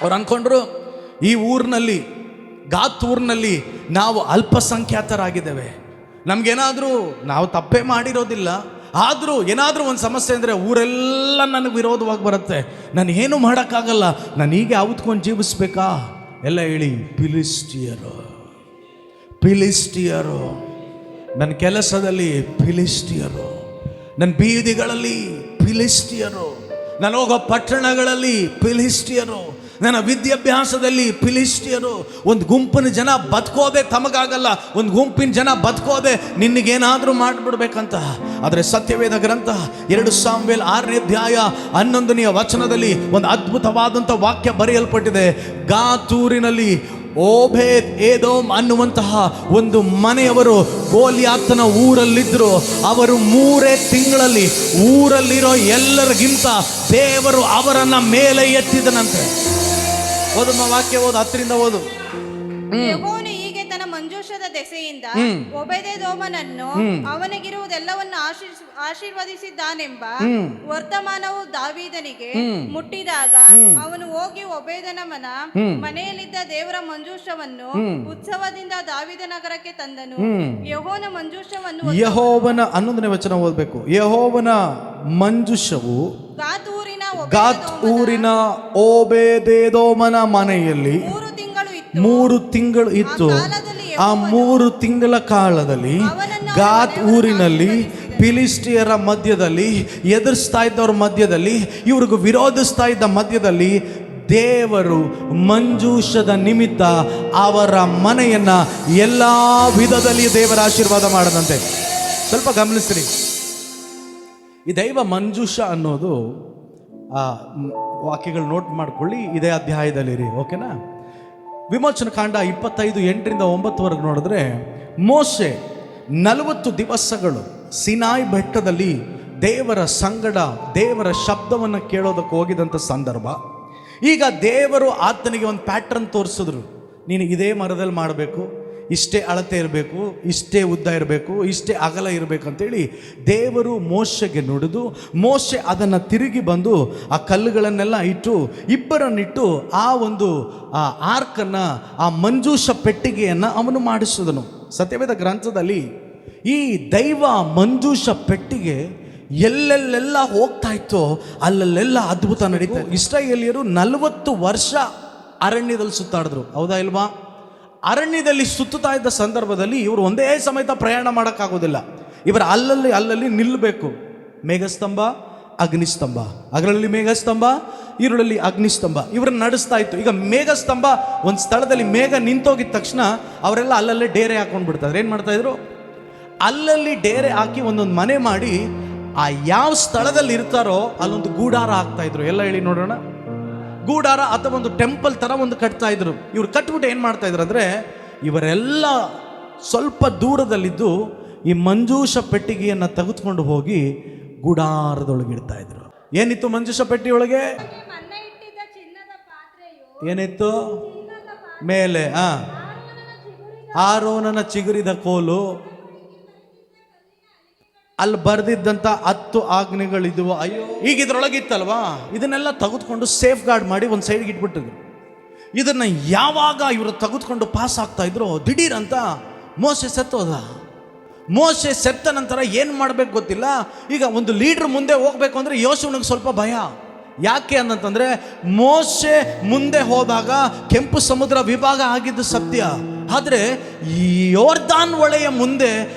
ಅವ್ರು ಅನ್ಕೊಂಡ್ರು, ಈ ಊರಿನಲ್ಲಿ, ಗಾತ್ ಊರಿನಲ್ಲಿ ನಾವು ಅಲ್ಪಸಂಖ್ಯಾತರಾಗಿದ್ದೇವೆ, ನಮ್ಗೇನಾದರೂ, ನಾವು ತಪ್ಪೇ ಮಾಡಿರೋದಿಲ್ಲ, ಆದರೂ ಏನಾದರೂ ಒಂದು ಸಮಸ್ಯೆ ಅಂದರೆ ಊರೆಲ್ಲ ನನಗೆ ವಿರೋಧವಾಗಿ ಬರುತ್ತೆ, ನಾನು ಏನು ಮಾಡೋಕ್ಕಾಗಲ್ಲ, ನಾನು ಹೀಗೆ ಔತ್ಕೊಂಡು ಜೀವಿಸ್ಬೇಕಾ? ಎಲ್ಲ ಹೇಳಿ, ಫಿಲಿಸ್ಟಿಯರು, ನನ್ನ ಕೆಲಸದಲ್ಲಿ ಫಿಲಿಸ್ಟಿಯರು, ನನ್ನ ಬೀದಿಗಳಲ್ಲಿ ಫಿಲಿಸ್ಟಿಯರು, ನಾನು ಹೋಗೋ ಪಟ್ಟಣಗಳಲ್ಲಿ ಫಿಲಿಸ್ಟಿಯರು, ನನ್ನ ವಿದ್ಯಾಭ್ಯಾಸದಲ್ಲಿ ಫಿಲಿಸ್ಟಿಯರು. ಒಂದು ಗುಂಪಿನ ಜನ ಬದುಕೋದೆ ತಮಗಾಗಲ್ಲ, ಒಂದು ಗುಂಪಿನ ಜನ ಬದುಕೋದೆ ನಿನಗೇನಾದರೂ ಮಾಡಿಬಿಡ್ಬೇಕಂತ. ಆದರೆ ಸತ್ಯವೇದ ಗ್ರಂಥ 2 ಸಾಮುವೇಲ 6ನೇ ಅಧ್ಯಾಯ 11ನೇ ವಚನದಲ್ಲಿ ಒಂದು ಅದ್ಭುತವಾದಂಥ ವಾಕ್ಯ ಬರೆಯಲ್ಪಟ್ಟಿದೆ. ಗಾತೂರಿನಲ್ಲಿ ಓಬೇದ್ ಏದೋಮ್ ಅನ್ನುವಂತಹ ಒಂದು ಮನೆಯವರು ಗೋಲಿಯಾತನ ಊರಲ್ಲಿದ್ದರು. ಅವರು 3 ತಿಂಗಳಲ್ಲಿ ಊರಲ್ಲಿರೋ ಎಲ್ಲರಿಗಿಂತ ದೇವರು ಅವರನ್ನ ಮೇಲೆ ಎತ್ತಿದನಂತೆ. ಓದಮ್ಮ ವಾಕ್ಯ, ಓದು, 10ರಿಂದ ಓದು. ಯೆಹೋವನು ಹೀಗೆ ತನ್ನ ಮಂಜೂಷದ ದೆಸೆಯಿಂದ ಒಬೇದೆದೋಮನನ್ನು ಅವನಿಗಿರುವುದೆಲ್ಲವನ್ನು ಆಶೀರ್ವದಿಸಿದ್ದಾನೆಂಬ ವರ್ತಮಾನವು ದಾವೀದನಿಗೆ ಮುಟ್ಟಿದಾಗ ಅವನು ಹೋಗಿ ಒಬೇದನ ಮನೆಯಲ್ಲಿದ್ದ ದೇವರ ಮಂಜೂಷವನ್ನು ಉತ್ಸವದಿಂದ ದಾವೀದ ನಗರಕ್ಕೆ ತಂದನು. ಯೆಹೋವನ ಮಂಜೂಷವನ್ನು, ಯೆಹೋವನ 11ನೇ ವಚನ ಓದಬೇಕು. ಯೆಹೋವನ ಮಂಜೂಷವು ಗಾತ್ ಊರಿನ ಓಬೇದೆದೋಮನ ಮನೆಯಲ್ಲಿ 3 ತಿಂಗಳು ಇತ್ತು. ಆ 3 ತಿಂಗಳ ಕಾಲದಲ್ಲಿ ಗಾತ್ ಊರಿನಲ್ಲಿ ಫಿಲಿಸ್ಟಿಯರ ಮಧ್ಯದಲ್ಲಿ, ಎದುರಿಸ್ತಾ ಇದ್ದವ್ರ ಮಧ್ಯದಲ್ಲಿ, ಇವ್ರಿಗೂ ವಿರೋಧಿಸ್ತಾ ಇದ್ದ ಮಧ್ಯದಲ್ಲಿ ದೇವರು ಮಂಜೂಷದ ನಿಮಿತ್ತ ಅವರ ಮನೆಯನ್ನ ಎಲ್ಲ ವಿಧದಲ್ಲಿ ದೇವರ ಆಶೀರ್ವಾದ ಮಾಡದಂತೆ. ಸ್ವಲ್ಪ ಗಮನಿಸ್ರಿ, ಈ ದೈವ ಮಂಜೂಷ ಅನ್ನೋದು ವಾಕ್ಯಗಳು ನೋಟ್ ಮಾಡ್ಕೊಳ್ಳಿ, ಇದೇ ಅಧ್ಯಾಯದಲ್ಲಿರಿ, ಓಕೆನಾ? ವಿಮೋಚನ ಕಾಂಡ 25 8ರಿಂದ 9 ನೋಡಿದ್ರೆ, ಮೋಶೆ 40 ದಿವಸಗಳು ಸಿನಾಯ್ ಬೆಟ್ಟದಲ್ಲಿ ದೇವರ ಸಂಗಡ ದೇವರ ಶಬ್ದವನ್ನು ಕೇಳೋದಕ್ಕೆ ಹೋಗಿದಂಥ ಸಂದರ್ಭ. ಈಗ ದೇವರು ಆತನಿಗೆ ಒಂದು ಪ್ಯಾಟ್ರನ್ ತೋರಿಸಿದ್ರು, ನೀನು ಇದೇ ಮರದಲ್ಲಿ ಮಾಡಬೇಕು, ಇಷ್ಟೇ ಅಳತೆ ಇರಬೇಕು, ಇಷ್ಟೇ ಉದ್ದ ಇರಬೇಕು, ಇಷ್ಟೇ ಅಗಲ ಇರಬೇಕು ಅಂತೇಳಿ ದೇವರು ಮೋಶೆಗೆ ನುಡಿದು, ಮೋಶೆ ಅದನ್ನು ತಿರುಗಿ ಬಂದು ಆ ಕಲ್ಲುಗಳನ್ನೆಲ್ಲ ಇಟ್ಟು, ಇಬ್ಬರನ್ನಿಟ್ಟು ಆ ಒಂದು ಆರ್ಕನ್ನು, ಆ ಮಂಜೂಷ ಪೆಟ್ಟಿಗೆಯನ್ನು ಅವನು ಮಾಡಿಸಿದನು. ಸತ್ಯವೇದ ಗ್ರಂಥದಲ್ಲಿ ಈ ದೈವ ಮಂಜೂಷ ಪೆಟ್ಟಿಗೆ ಎಲ್ಲೆಲ್ಲೆಲ್ಲ ಹೋಗ್ತಾ ಇತ್ತೋ ಅಲ್ಲೆಲ್ಲ ಅದ್ಭುತ ನಡೀತಾ. ಇಸ್ರಾಯೇಲಿಯರು 40 ವರ್ಷ ಅರಣ್ಯದಲ್ಲಿ ಸುತ್ತಾಡಿದ್ರು, ಹೌದಾ ಇಲ್ವಾ? ಅರಣ್ಯದಲ್ಲಿ ಸುತ್ತುತ್ತಾ ಇದ್ದ ಸಂದರ್ಭದಲ್ಲಿ ಇವರು ಒಂದೇ ಸಮೇತ ಪ್ರಯಾಣ ಮಾಡೋಕ್ಕಾಗೋದಿಲ್ಲ. ಇವರು ಅಲ್ಲಲ್ಲಿ ನಿಲ್ಲಬೇಕು. ಮೇಘಸ್ತಂಭ, ಅಗ್ನಿಸ್ತಂಭ, ಅದರಲ್ಲಿ ಮೇಘಸ್ತಂಭ, ಈರುಳಲ್ಲಿ ಅಗ್ನಿಸ್ತಂಭ, ಇವ್ರನ್ನ ನಡೆಸ್ತಾ ಇತ್ತು. ಈಗ ಮೇಘಸ್ತಂಭ ಒಂದು ಸ್ಥಳದಲ್ಲಿ ಮೇಘ ನಿಂತೋಗಿದ ತಕ್ಷಣ ಅವರೆಲ್ಲ ಅಲ್ಲಲ್ಲೇ ಡೇರೆ ಹಾಕೊಂಡು ಬಿಡ್ತಾರೆ. ಏನು ಮಾಡ್ತಾ ಇದ್ರು? ಅಲ್ಲಲ್ಲಿ ಡೇರೆ ಹಾಕಿ ಒಂದೊಂದು ಮನೆ ಮಾಡಿ ಆ ಯಾವ ಸ್ಥಳದಲ್ಲಿ ಇರ್ತಾರೋ ಅಲ್ಲೊಂದು ಗೂಡಾರ ಹಾಕ್ತಾ ಇದ್ರು. ಎಲ್ಲ ಹೇಳಿ ನೋಡೋಣ. ಗೂಡಾರ ಅಥವಾ ಒಂದು ಟೆಂಪಲ್ ತರ ಒಂದು ಕಟ್ತಾ ಇದ್ರು. ಇವ್ರು ಕಟ್ಬಿಟ್ಟು ಏನು ಮಾಡ್ತಾ ಇದ್ರು ಅಂದರೆ, ಇವರೆಲ್ಲ ಸ್ವಲ್ಪ ದೂರದಲ್ಲಿದ್ದು ಈ ಮಂಜೂಷ ಪೆಟ್ಟಿಗೆಯನ್ನು ತೆಗೆದುಕೊಂಡು ಹೋಗಿ ಗುಡಾರದೊಳಗಿಡ್ತಾ ಇದ್ರು. ಏನಿತ್ತು ಮಂಜೂಷ ಪೆಟ್ಟಿಯೊಳಗೆ? ಏನಿತ್ತು? ಮೇಲೆ ಆರೋನನ ಚಿಗುರಿದ ಕೋಲು, ಅಲ್ಲಿ ಬರೆದಿದ್ದಂಥ 10 ಆಜ್ಞೆಗಳಿದ್ವು. ಅಯ್ಯೋ, ಈಗ ಇದ್ರೊಳಗಿತ್ತಲ್ವಾ, ಇದನ್ನೆಲ್ಲ ತೆಗೆದುಕೊಂಡು ಸೇಫ್ ಗಾರ್ಡ್ ಮಾಡಿ ಒಂದು ಸೈಡ್ಗೆ ಇಟ್ಬಿಟ್ಟಿದ್ರು. ಇದನ್ನು ಯಾವಾಗ ಇವರು ತೆಗೆದುಕೊಂಡು ಪಾಸ್ ಆಗ್ತಾ ಇದ್ರು, ದಿಢೀರಂತ ಮೋಶೆ ಸತ್ತೋದ. ಮೋಶೆ ಸತ್ತ ನಂತರ ಏನು ಮಾಡಬೇಕು ಗೊತ್ತಿಲ್ಲ. ಈಗ ಒಂದು ಲೀಡ್ರ್ ಮುಂದೆ ಹೋಗ್ಬೇಕು ಅಂದರೆ ಯೋಶುವನಿಗೆ ಸ್ವಲ್ಪ ಭಯ. ಯಾಕೆ ಅಂತಂದರೆ, ಮೋಶೆ ಮುಂದೆ ಹೋದಾಗ ಕೆಂಪು ಸಮುದ್ರ ವಿಭಾಗ ಆಗಿದ್ದು ಸತ್ಯ, ಆದರೆ ಈ ಯೋರ್ದಾನ್ ಹೊಳೆಯ ಮುಂದೆ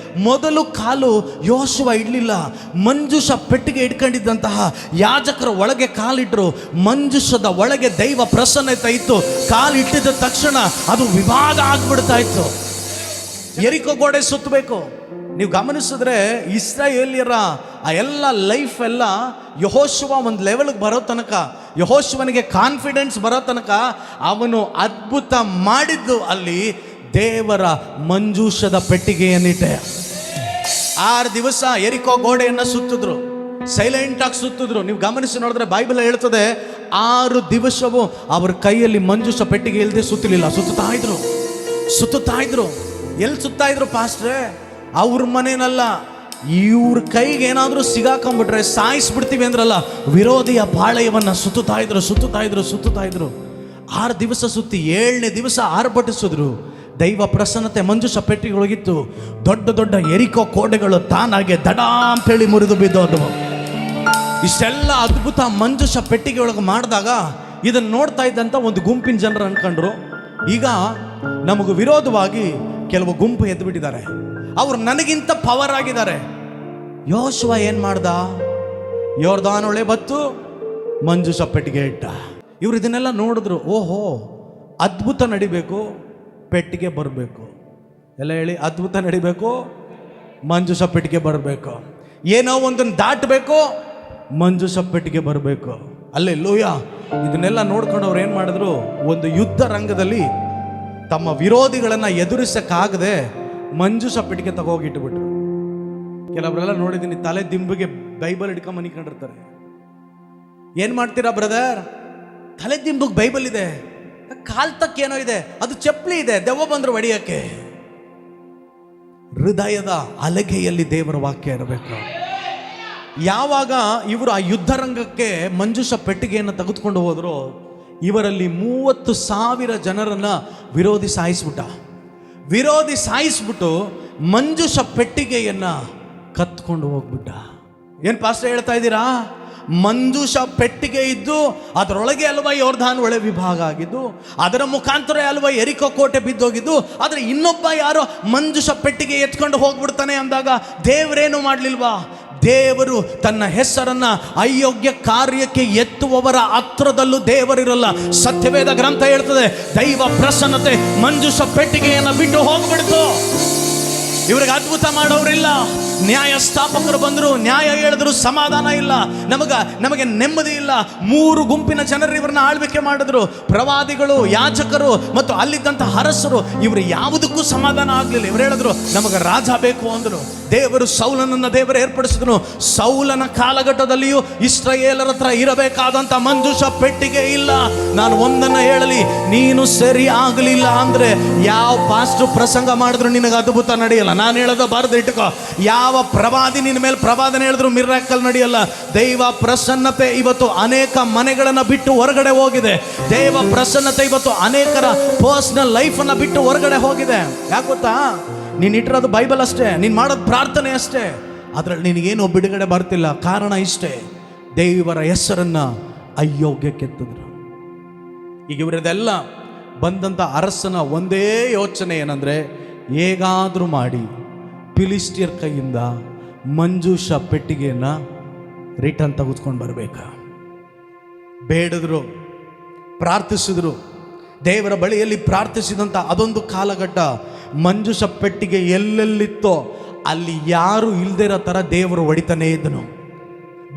ಮೊದಲು ಕಾಲು ಯೋಶುವ ಇಡಲಿಲ್ಲ. ಮಂಜೂಷ ಪೆಟ್ಟಿಗೆ ಇಟ್ಕೊಂಡಿದ್ದಂತಹ ಯಾಜಕರ ಒಳಗೆ ಕಾಲಿಟ್ಟರು. ಮಂಜೂಷದ ಒಳಗೆ ದೈವ ಪ್ರಸನ್ನತೆ ಇತ್ತು. ಕಾಲಿಟ್ಟಿದ್ದ ತಕ್ಷಣ ಅದು ವಿಭಾಗ ಆಗ್ಬಿಡ್ತಾ ಇತ್ತು. ಎರಿಕೋ ಗೋಡೆ ಸುತ್ತಬೇಕು. ನೀವು ಗಮನಿಸಿದ್ರೆ ಇಸ್ರಾಯೇಲ್ಯರ ಆ ಎಲ್ಲ ಲೈಫ್ ಎಲ್ಲ ಯೆಹೋಶುವ ಒಂದು ಲೆವೆಲ್ಗೆ ಬರೋ ತನಕ, ಯೆಹೋಶುವನಿಗೆ ಕಾನ್ಫಿಡೆನ್ಸ್ ಬರೋ ತನಕ ಅವನು ಅದ್ಭುತ ಮಾಡಿದ್ದು ಅಲ್ಲಿ ದೇವರ ಮಂಜೂಷದ ಪೆಟ್ಟಿಗೆಯನ್ನಿಟ್ಟೆ. 6 ದಿವಸ ಎರಿಕೋ ಗೋಡೆಯನ್ನು ಸುತ್ತಿದ್ರು. ಸೈಲೆಂಟ್ ಆಗಿ ಸುತ್ತಿದ್ರು. ನೀವು ಗಮನಿಸಿ ನೋಡಿದ್ರೆ ಬೈಬಲ್ ಹೇಳ್ತದೆ 6 ದಿವಸವೂ ಅವ್ರ ಕೈಯಲ್ಲಿ ಮಂಜೂಷ ಪೆಟ್ಟಿಗೆ ಇಲ್ಲದೆ ಸುತ್ತಲಿಲ್ಲ. ಸುತ್ತುತ್ತಾ ಇದ್ರು. ಎಲ್ಲಿ ಸುತ್ತಾ ಇದ್ರು ಪಾಸ್ಟ್ರೆ? ಅವ್ರ ಮನೇನಲ್ಲ, ಇವ್ರ ಕೈಗೆ ಏನಾದರೂ ಸಿಗಾಕೊಂಡ್ಬಿಟ್ರೆ ಸಾಯಿಸ್ಬಿಡ್ತೀವಿ ಅಂದ್ರಲ್ಲ, ವಿರೋಧಿಯ ಪಾಳೆಯವನ್ನ ಸುತ್ತುತ್ತಾ ಇದ್ರು. 6 ದಿವಸ ಸುತ್ತಿ 7ನೇ ದಿವಸ ಆರ್ಭಟಿಸಿದ್ರು. ದೈವ ಪ್ರಸನ್ನತೆ ಮಂಜೂಷ ಪೆಟ್ಟಿಗೆಯೊಳಗಿತ್ತು. ದೊಡ್ಡ ದೊಡ್ಡ ಎರಿಕೋ ಕೋಟೆಗಳು ತಾನಾಗೆ ದಡ ಅಂತೇಳಿ ಮುರಿದು ಬಿದ್ದೋದು. ಇಷ್ಟೆಲ್ಲ ಅದ್ಭುತ ಮಂಜೂಷ ಪೆಟ್ಟಿಗೆ ಒಳಗೆ ಮಾಡಿದಾಗ ಇದನ್ನು ನೋಡ್ತಾ ಇದ್ದಂಥ ಒಂದು ಗುಂಪಿನ ಜನರು ಅನ್ಕೊಂಡ್ರು, ಈಗ ನಮಗೂ ವಿರೋಧವಾಗಿ ಕೆಲವು ಗುಂಪು ಎದ್ದು ಬಿಟ್ಟಿದ್ದಾರೆ, ಅವರು ನನಗಿಂತ ಪವರ್ ಆಗಿದ್ದಾರೆ. ಯೋಶುವ ಏನ್ ಮಾಡ್ದ? ಯೋರ್ದಾನ್ ಹೊಳೆ ಬತ್ತು, ಮಂಜೂಷ ಪೆಟ್ಟಿಗೆ ಇಟ್ಟ. ಇವ್ರು ಇದನ್ನೆಲ್ಲ ನೋಡಿದ್ರು. ಓಹೋ, ಅದ್ಭುತ ನಡಿಬೇಕು, ಪೆಟ್ಟಿಗೆ ಬರಬೇಕು. ಎಲ್ಲ ಹೇಳಿ, ಅದ್ಭುತ ನಡಿಬೇಕು, ಮಂಜೂಷ ಪೆಟ್ಟಿಗೆ ಬರಬೇಕು. ಏನೋ ಒಂದನ್ನು ದಾಟಬೇಕು, ಮಂಜೂಷ ಪೆಟ್ಟಿಗೆ ಬರಬೇಕು. ಅಲ್ಲೇ ಲೂಯ. ಇದನ್ನೆಲ್ಲ ನೋಡ್ಕೊಂಡು ಅವ್ರು ಏನು ಮಾಡಿದ್ರು? ಒಂದು ಯುದ್ಧ ರಂಗದಲ್ಲಿ ತಮ್ಮ ವಿರೋಧಿಗಳನ್ನು ಎದುರಿಸಕ್ಕಾಗದೆ ಮಂಜೂಷ ಪೆಟ್ಟಿಗೆ ತಗೋಗಿಟ್ಬಿಟ್ರು. ಕೆಲವರೆಲ್ಲ ನೋಡಿದ್ದೀನಿ, ತಲೆ ದಿಂಬಿಗೆ ಬೈಬಲ್ ಹಿಡ್ಕೊಂಡ್ ಮನಿಕೊಂಡಿರ್ತಾರೆ. ಏನ್ ಮಾಡ್ತೀರಾ ಬ್ರದರ್? ತಲೆ ದಿಂಬಿಗೆ ಬೈಬಲ್ ಇದೆ, ಕಾಲ್ ತಕ್ಕ ಏನೋ ಇದೆ, ಅದು ಚಪ್ಪಲಿ ಇದೆ, ದೆವ್ವ ಬಂದ್ರು ಹೊಡಿಯಕ್ಕೆ. ಹೃದಯದ ಅಲಗೆಯಲ್ಲಿ ದೇವರ ವಾಕ್ಯ ಇರಬೇಕು. ಯಾವಾಗ ಇವರು ಆ ಯುದ್ಧ ರಂಗಕ್ಕೆ ಮಂಜೂಷ ಪೆಟ್ಟಿಗೆಯನ್ನು ತೆಗೆದುಕೊಂಡು ಹೋದ್ರು, ಇವರಲ್ಲಿ 30,000 ಜನರನ್ನ ವಿರೋಧಿ ಸಾಯಿಸ್ಬಿಟ್ಟು ಮಂಜೂಷ ಪೆಟ್ಟಿಗೆಯನ್ನ ಕತ್ಕೊಂಡು ಹೋಗ್ಬಿಟ್ಟ. ಏನ್ ಪಾಸ್ಟರ್ ಹೇಳ್ತಾ ಇದ್ದೀರಾ? ಮಂಜೂಷ ಪೆಟ್ಟಿಗೆ ಇದ್ದು ಅದರೊಳಗೆ ಅಲ್ವಾ ಯೋರ್ದಾನ್ ಹೊಳೆ ವಿಭಾಗ ಆಗಿದ್ದು, ಅದರ ಮುಖಾಂತರ ಅಲ್ವಾ ಎರಿಕೋ ಕೋಟೆ ಬಿದ್ದೋಗಿದ್ದು. ಆದರೆ ಇನ್ನೊಬ್ಬ ಯಾರೋ ಮಂಜೂಷ ಪೆಟ್ಟಿಗೆ ಎತ್ಕೊಂಡು ಹೋಗ್ಬಿಡ್ತಾನೆ ಅಂದಾಗ ದೇವರೇನು ಮಾಡಲಿಲ್ವಾ? ದೇವರು ತನ್ನ ಹೆಸರನ್ನ ಅಯೋಗ್ಯ ಕಾರ್ಯಕ್ಕೆ ಎತ್ತುವವರ ಹತ್ರದಲ್ಲೂ ದೇವರಿರಲ್ಲ. ಸತ್ಯವೇದ ಗ್ರಂಥ ಹೇಳ್ತದೆ, ದೈವ ಪ್ರಸನ್ನತೆ ಮಂಜೂಷ ಪೆಟ್ಟಿಗೆಯನ್ನು ಬಿಟ್ಟು ಹೋಗ್ಬಿಡ್ತು. ಇವ್ರಿಗೆ ಅದ್ಭುತ ಮಾಡೋರಿಲ್ಲ. ನ್ಯಾಯ ಸ್ಥಾಪಕರು ಬಂದರು, ನ್ಯಾಯ ಹೇಳಿದ್ರು, ಸಮಾಧಾನ ಇಲ್ಲ, ನಮಗೆ ನೆಮ್ಮದಿ ಇಲ್ಲ. 3 ಗುಂಪಿನ ಜನರು ಇವ್ರನ್ನ ಆಳ್ವಿಕೆ ಮಾಡಿದ್ರು. ಪ್ರವಾದಿಗಳು, ಯಾಜಕರು ಮತ್ತು ಅಲ್ಲಿದ್ದಂಥ ಅರಸರು. ಇವರು ಯಾವುದಕ್ಕೂ ಸಮಾಧಾನ ಆಗಲಿಲ್ಲ. ಇವ್ರು ಹೇಳಿದ್ರು, ನಮಗೆ ರಾಜ ಬೇಕು ಅಂದರು. ದೇವರು ಸೌಲನನ್ನು ದೇವರು ಏರ್ಪಡಿಸಿದ್ರು. ಸೌಲನ ಕಾಲಘಟ್ಟದಲ್ಲಿಯೂ ಇಸ್ರಾಯೇಲರ ಹತ್ರ ಇರಬೇಕಾದಂಥ ಮಂಜೂಷ ಪೆಟ್ಟಿಗೆ ಇಲ್ಲ. ನಾನು ಒಂದನ್ನು ಹೇಳಲಿ, ನೀನು ಸರಿ ಆಗಲಿಲ್ಲ ಅಂದ್ರೆ ಯಾವ ಪಾಸ್ಟರ್ ಪ್ರಸಂಗ ಮಾಡಿದ್ರು ನಿನಗೆ ಅದ್ಭುತ ನಡೆಯಲ್ಲ. ನಾನು ಹೇಳೋದ ಬರೆದು ಇಟ್ಕೋ. ಯಾವ ಪ್ರವಾದಿ ನಿನ್ನ ಮೇಲೆ ಪ್ರವಾದನೆ ಹೇಳಿದ್ರು ಮಿರಾಕಲ್ ನಡೆಯಲ್ಲ. ದೈವ ಪ್ರಸನ್ನತೆ ಇವತ್ತು ಅನೇಕ ಮನೆಗಳನ್ನು ಬಿಟ್ಟು ಹೊರಗಡೆ ಹೋಗಿದೆ. ದೈವ ಪ್ರಸನ್ನತೆ ಇವತ್ತು ಅನೇಕರ ಪರ್ಸನಲ್ ಲೈಫನ್ನು ಬಿಟ್ಟು ಹೊರಗಡೆ ಹೋಗಿದೆ. ಯಾಕೆ ಗೊತ್ತಾ? ನೀನು ಇಟ್ಟಿರೋದು ಬೈಬಲ್ ಅಷ್ಟೇ, ನೀನು ಮಾಡೋದು ಪ್ರಾರ್ಥನೆ ಅಷ್ಟೇ, ಅದರಲ್ಲಿ ನಿನಗೇನು ಬಿಡುಗಡೆ ಬರ್ತಿಲ್ಲ. ಕಾರಣ ಇಷ್ಟೇ, ದೇವರ ಹೆಸರನ್ನ ಅಯೋಗ್ಯಕ್ಕೆತ್ತಿದ್ರು. ಈಗ ಇವರದೆಲ್ಲ ಬಂದಂಥ ಅರಸನ ಒಂದೇ ಯೋಚನೆ ಏನಂದ್ರೆ, ಹೇಗಾದರೂ ಮಾಡಿ ಫಿಲಿಸ್ಟಿಯರ್ ಕೈಯಿಂದ ಮಂಜೂಷ ಪೆಟ್ಟಿಗೆಯನ್ನು ರಿಟರ್ನ್ ತೆಗೆದುಕೊಂಡು ಬರಬೇಕಾ. ಬೇಡಿದ್ರು, ಪ್ರಾರ್ಥಿಸಿದ್ರು. ದೇವರ ಬಳಿಯಲ್ಲಿ ಪ್ರಾರ್ಥಿಸಿದಂಥ ಅದೊಂದು ಕಾಲಘಟ್ಟ. ಮಂಜೂಷ ಪೆಟ್ಟಿಗೆ ಎಲ್ಲೆಲ್ಲಿತ್ತೋ ಅಲ್ಲಿ ಯಾರು ಇಲ್ದಿರೋ ಥರ ದೇವರು ಹೊಡಿತಾನೇ ಇದ್ದನು.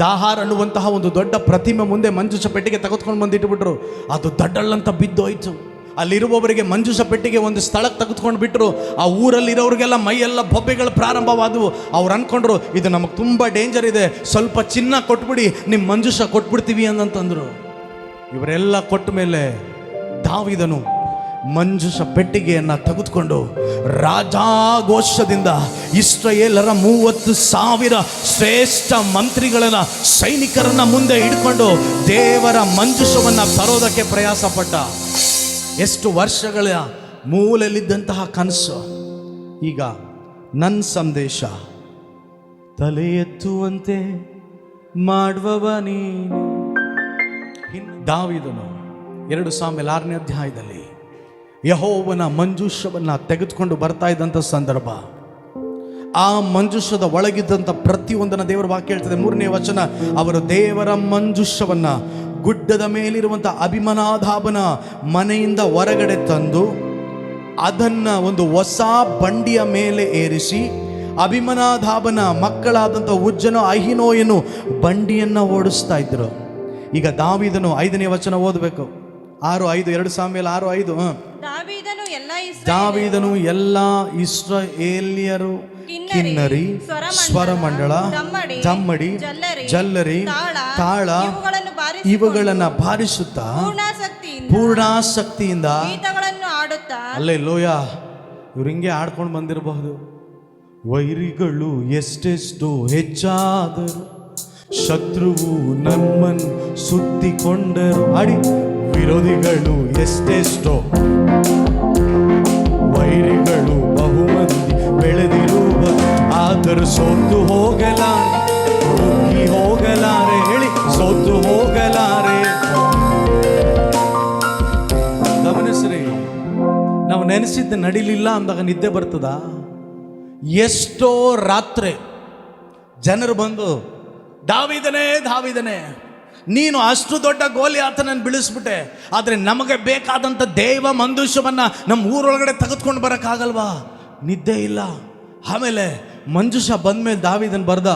ದಾಹಾರ್ ಅನ್ನುವಂತಹ ಒಂದು ದೊಡ್ಡ ಪ್ರತಿಮೆ ಮುಂದೆ ಮಂಜೂಷ ಪೆಟ್ಟಿಗೆ ತೆಗೆದುಕೊಂಡು ಬಂದಿಟ್ಬಿಟ್ರು. ಅದು ದಡ್ಡಳ್ಳಂತ ಬಿದ್ದೋಯ್ತು. ಅಲ್ಲಿರುವವರಿಗೆ ಮಂಜೂಷ ಪೆಟ್ಟಿಗೆ ಒಂದು ಸ್ಥಳಕ್ಕೆ ತೆಗೆದುಕೊಂಡು ಬಿಟ್ಟರು. ಆ ಊರಲ್ಲಿರೋರಿಗೆಲ್ಲ ಮೈಯೆಲ್ಲ ಬೊಬ್ಬೆಗಳು ಪ್ರಾರಂಭವಾದವು. ಅವ್ರು ಅಂದ್ಕೊಂಡ್ರು, ಇದು ನಮಗೆ ತುಂಬ ಡೇಂಜರ್ ಇದೆ, ಸ್ವಲ್ಪ ಚಿನ್ನ ಕೊಟ್ಬಿಡಿ, ನಿಮ್ಮ ಮಂಜೂಷ ಕೊಟ್ಬಿಡ್ತೀವಿ ಅಂತಂದ್ರು. ಇವರೆಲ್ಲ ಕೊಟ್ಟ ಮೇಲೆ ದಾವೀದನು ಮಂಜೂಷ ಪೆಟ್ಟಿಗೆಯನ್ನು ತೆಗೆದುಕೊಂಡು ರಾಜಾಘೋಷದಿಂದ ಇಸ್ರಾಯೇಲರ 30,000 ಶ್ರೇಷ್ಠ ಮಂತ್ರಿಗಳನ್ನ, ಸೈನಿಕರನ್ನ ಮುಂದೆ ಹಿಡ್ಕೊಂಡು ದೇವರ ಮಂಜೂಷವನ್ನು ತರೋದಕ್ಕೆ ಪ್ರಯಾಸ ಪಟ್ಟ. ಎಷ್ಟು ವರ್ಷಗಳ ಮೂಲಲ್ಲಿದ್ದಂತಹ ಕನಸು ಈಗ ನನ್ನ ಸಂದೇಶ. ತಲೆ ಎತ್ತುವಂತೆ ಮಾಡುವವ ನೀನು. ದಾವೀದನು 2 ಸಾಮುವೇಲ 6ನೇ ಅಧ್ಯಾಯದಲ್ಲಿ ಯೆಹೋವನ ಮಂಜೂಷವನ್ನು ತೆಗೆದುಕೊಂಡು ಬರ್ತಾ ಇದ್ದಂಥ ಸಂದರ್ಭ, ಆ ಮಂಜೂಷದ ಒಳಗಿದ್ದಂಥ ಪ್ರತಿಯೊಂದನ್ನು ದೇವರ ವಾಕ್ಯ ಹೇಳ್ತದೆ. 3ನೇ ವಚನ, ಅವರು ದೇವರ ಮಂಜೂಷವನ್ನು ಗುಡ್ಡದ ಮೇಲಿರುವಂಥ ಅಭಿಮನಾದಾಬನ ಮನೆಯಿಂದ ಹೊರಗಡೆ ತಂದು ಅದನ್ನು ಒಂದು ಹೊಸ ಬಂಡಿಯ ಮೇಲೆ ಏರಿಸಿ, ಅಭಿಮನಾದಾಬನ ಮಕ್ಕಳಾದಂಥ ಉಜ್ಜನೋ ಅಹಿನೋಯನು ಬಂಡಿಯನ್ನು ಓಡಿಸ್ತಾ ಇದ್ರು. ಈಗ ದಾವೀದನು 5ನೇ ವಚನ ಓದಬೇಕು. 6:5, 2 ಸಾಮುವೇಲ 6:5. ದಾವೀದನು ಎಲ್ಲ ಇಸ್ರಾಯೇಲಿಯರು ಕಿನ್ನರಿ, ಸ್ವರಮಂಡಲ, ದಮ್ಮಡಿ, ಜಲ್ಲರಿ, ತಾಳ ಇವುಗಳನ್ನ ಬಾರಿಸುತ್ತಾ ಪೂರ್ಣಾಸಕ್ತಿಯಿಂದ ಗೀತಗಳನ್ನು ಆಡುತ್ತಾ. ಅಲ್ಲೆಲ್ಲೋಯ ಇವ್ರು ಹಿಂಗೆ ಆಡ್ಕೊಂಡು ಬಂದಿರಬಹುದು. ವೈರಿಗಳು ಎಷ್ಟೆಷ್ಟು ಹೆಚ್ಚಾದರು, ಶತ್ರುವು ನಮ್ಮನ್ನು ಸುತ್ತಿಕೊಂಡರು. ಅಡಿ ವಿರೋಧಿಗಳು ಎಷ್ಟೆಷ್ಟೋ, ವೈರಿಗಳು ಬಹುಮಂದಿ ಬೆಳೆದಿರುವ, ಆದರೂ ಸೋತು ಹೋಗಲಾರೆ ಹೇಳಿ, ಸೋತು ಹೋಗಲಾರೆ. ಗಮನಿಸ್ರಿ, ನಾವು ನೆನೆಸಿದ್ದ ನಡಿಲಿಲ್ಲ ಅಂದಾಗ ನಿದ್ದೆ ಬರ್ತದ? ಎಷ್ಟೋ ರಾತ್ರಿ ಜನರು ಬಂದು ದಾವೀದನೇ ನೀನು ಅಷ್ಟು ದೊಡ್ಡ ಗೋಲಿಯಾತನನ್ನು ಬೀಳಿಸ್ಬಿಟ್ಟೆ, ಆದರೆ ನಮಗೆ ಬೇಕಾದಂಥ ದೇವ ಮಂಜೂಷವನ್ನು ನಮ್ಮ ಊರೊಳಗಡೆ ತೆಗೆದುಕೊಂಡು ಬರೋಕ್ಕಾಗಲ್ವಾ? ನಿದ್ದೆ ಇಲ್ಲ. ಆಮೇಲೆ ಮಂಜುಷ ಬಂದ್ಮೇಲೆ ದಾವೀದನ್ ಬರ್ದ,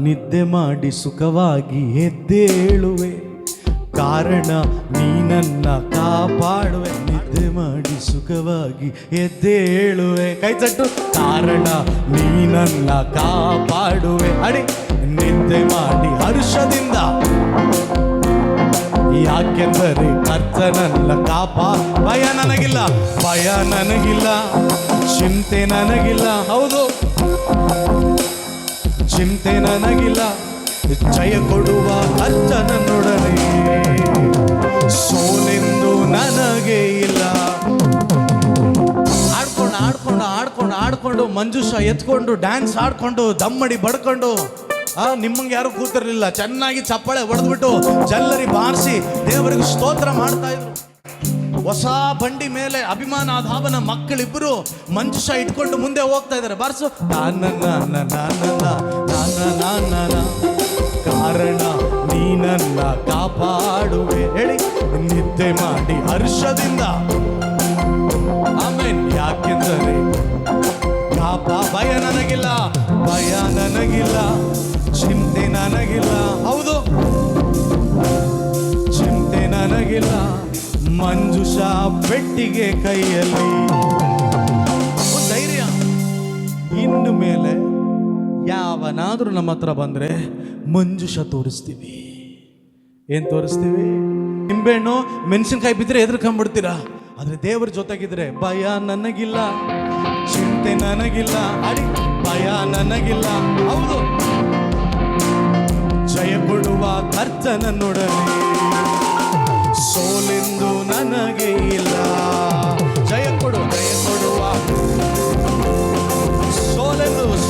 ನಿದ್ದೆ ಮಾಡಿ ಸುಖವಾಗಿ ಎದ್ದೇಳುವೆ, ಕಾರಣ ನೀನನ್ನ ಕಾಪಾಡುವೆ. ನಿದ್ದೆ ಮಾಡಿ ಸುಖವಾಗಿ ಎದ್ದೇಳುವೆ, ಕೈ ತಟ್ಟು. ಕಾರಣ ನೀನನ್ನ ಕಾಪಾಡುವೆ. ಅಡಿ ನಿದ್ದೆ ಮಾಡಿ ಹರ್ಷದಿಂದ, ಯಾಕೆಂದರೆ ಕರ್ತನನ್ನ ಭಯ ನನಗಿಲ್ಲ, ಚಿಂತೆ ನನಗಿಲ್ಲ. ಹೌದು, ಚಿಂತೆ ನನಗಿಲ್ಲ, ಜಯ ಕೊಡುವ ಕರ್ತನನ್ನೊಡನೆ ಸೋಲೆಂದು ನನಗೆ ಇಲ್ಲ. ಆಡ್ಕೊಂಡು ಮಂಜುಷ ಎತ್ಕೊಂಡು ಡ್ಯಾನ್ಸ್ ಆಡ್ಕೊಂಡು ದಮ್ಮಡಿ ಬಡ್ಕೊಂಡು, ನಿಮ್ಮಂಗೆ ಯಾರು ಕೂತಿರ್ಲಿಲ್ಲ, ಚೆನ್ನಾಗಿ ಚಪ್ಪಾಳೆ ಹೊಡೆದ್ಬಿಟ್ಟು ಜಲ್ಲರಿ ಬಾರಿಸಿ ದೇವರಿಗೆ ಸ್ತೋತ್ರ ಮಾಡ್ತಾ ಇದ್ರು. ಹೊಸ ಬಂಡಿ ಮೇಲೆ ಅಭಿಮಾನಾಧಾವನ ಮಕ್ಕಳಿಬ್ಬರು ಮಂಜುಷ ಇಟ್ಕೊಂಡು ಮುಂದೆ ಹೋಗ್ತಾ ಇದ್ದಾರೆ. ಬಾರಿಸು. ಕಾರಣ ನೀನನ್ನ ಕಾಪಾಡುವೆ ಹೇಳಿ, ನಿದ್ದೆ ಮಾಡಿ ಹರ್ಷದಿಂದ. ಆಮೇಲೆ ಯಾಕೆಂದರೆ ಭಯ ನನಗಿಲ್ಲ, ಚಿಂತೆ ನನಗಿಲ್ಲ. ಹೌದು, ಚಿಂತೆ ನನಗಿಲ್ಲ, ಮಂಜುಷ ಪೆಟ್ಟಿಗೆ ಕೈಯಲ್ಲಿ. ಧೈರ್ಯ. ಇನ್ನು ಮೇಲೆ ಯಾವನಾದ್ರೂ ನಮ್ಮ ಹತ್ರ ಬಂದ್ರೆ ಮಂಜುಷ ತೋರಿಸ್ತೀವಿ. ಏನ್ ತೋರಿಸ್ತೀವಿ? ನಿಂಬೆಹಣ್ಣು ಮೆಣಸಿನ್ಕಾಯಿ ಬಿದ್ದರೆ ಎದುರ್ಕೊಂಡ್ಬಿಡ್ತೀರಾ, ಆದ್ರೆ ದೇವರ ಜೊತೆಗಿದ್ರೆ ಭಯ ನನಗಿಲ್ಲ, ಚಿಂತೆ ನನಗಿಲ್ಲ, ಅಡಿ ಭಯ ನನಗಿಲ್ಲ. ಹೌದು, ಜಯ ಕೊಡುವ ಕರ್ತನನ್ನೊಡನೆ ಸೋಲೆಂದು ನನಗೆ ಇಲ್ಲ. ಜಯ ಕೊಡುವ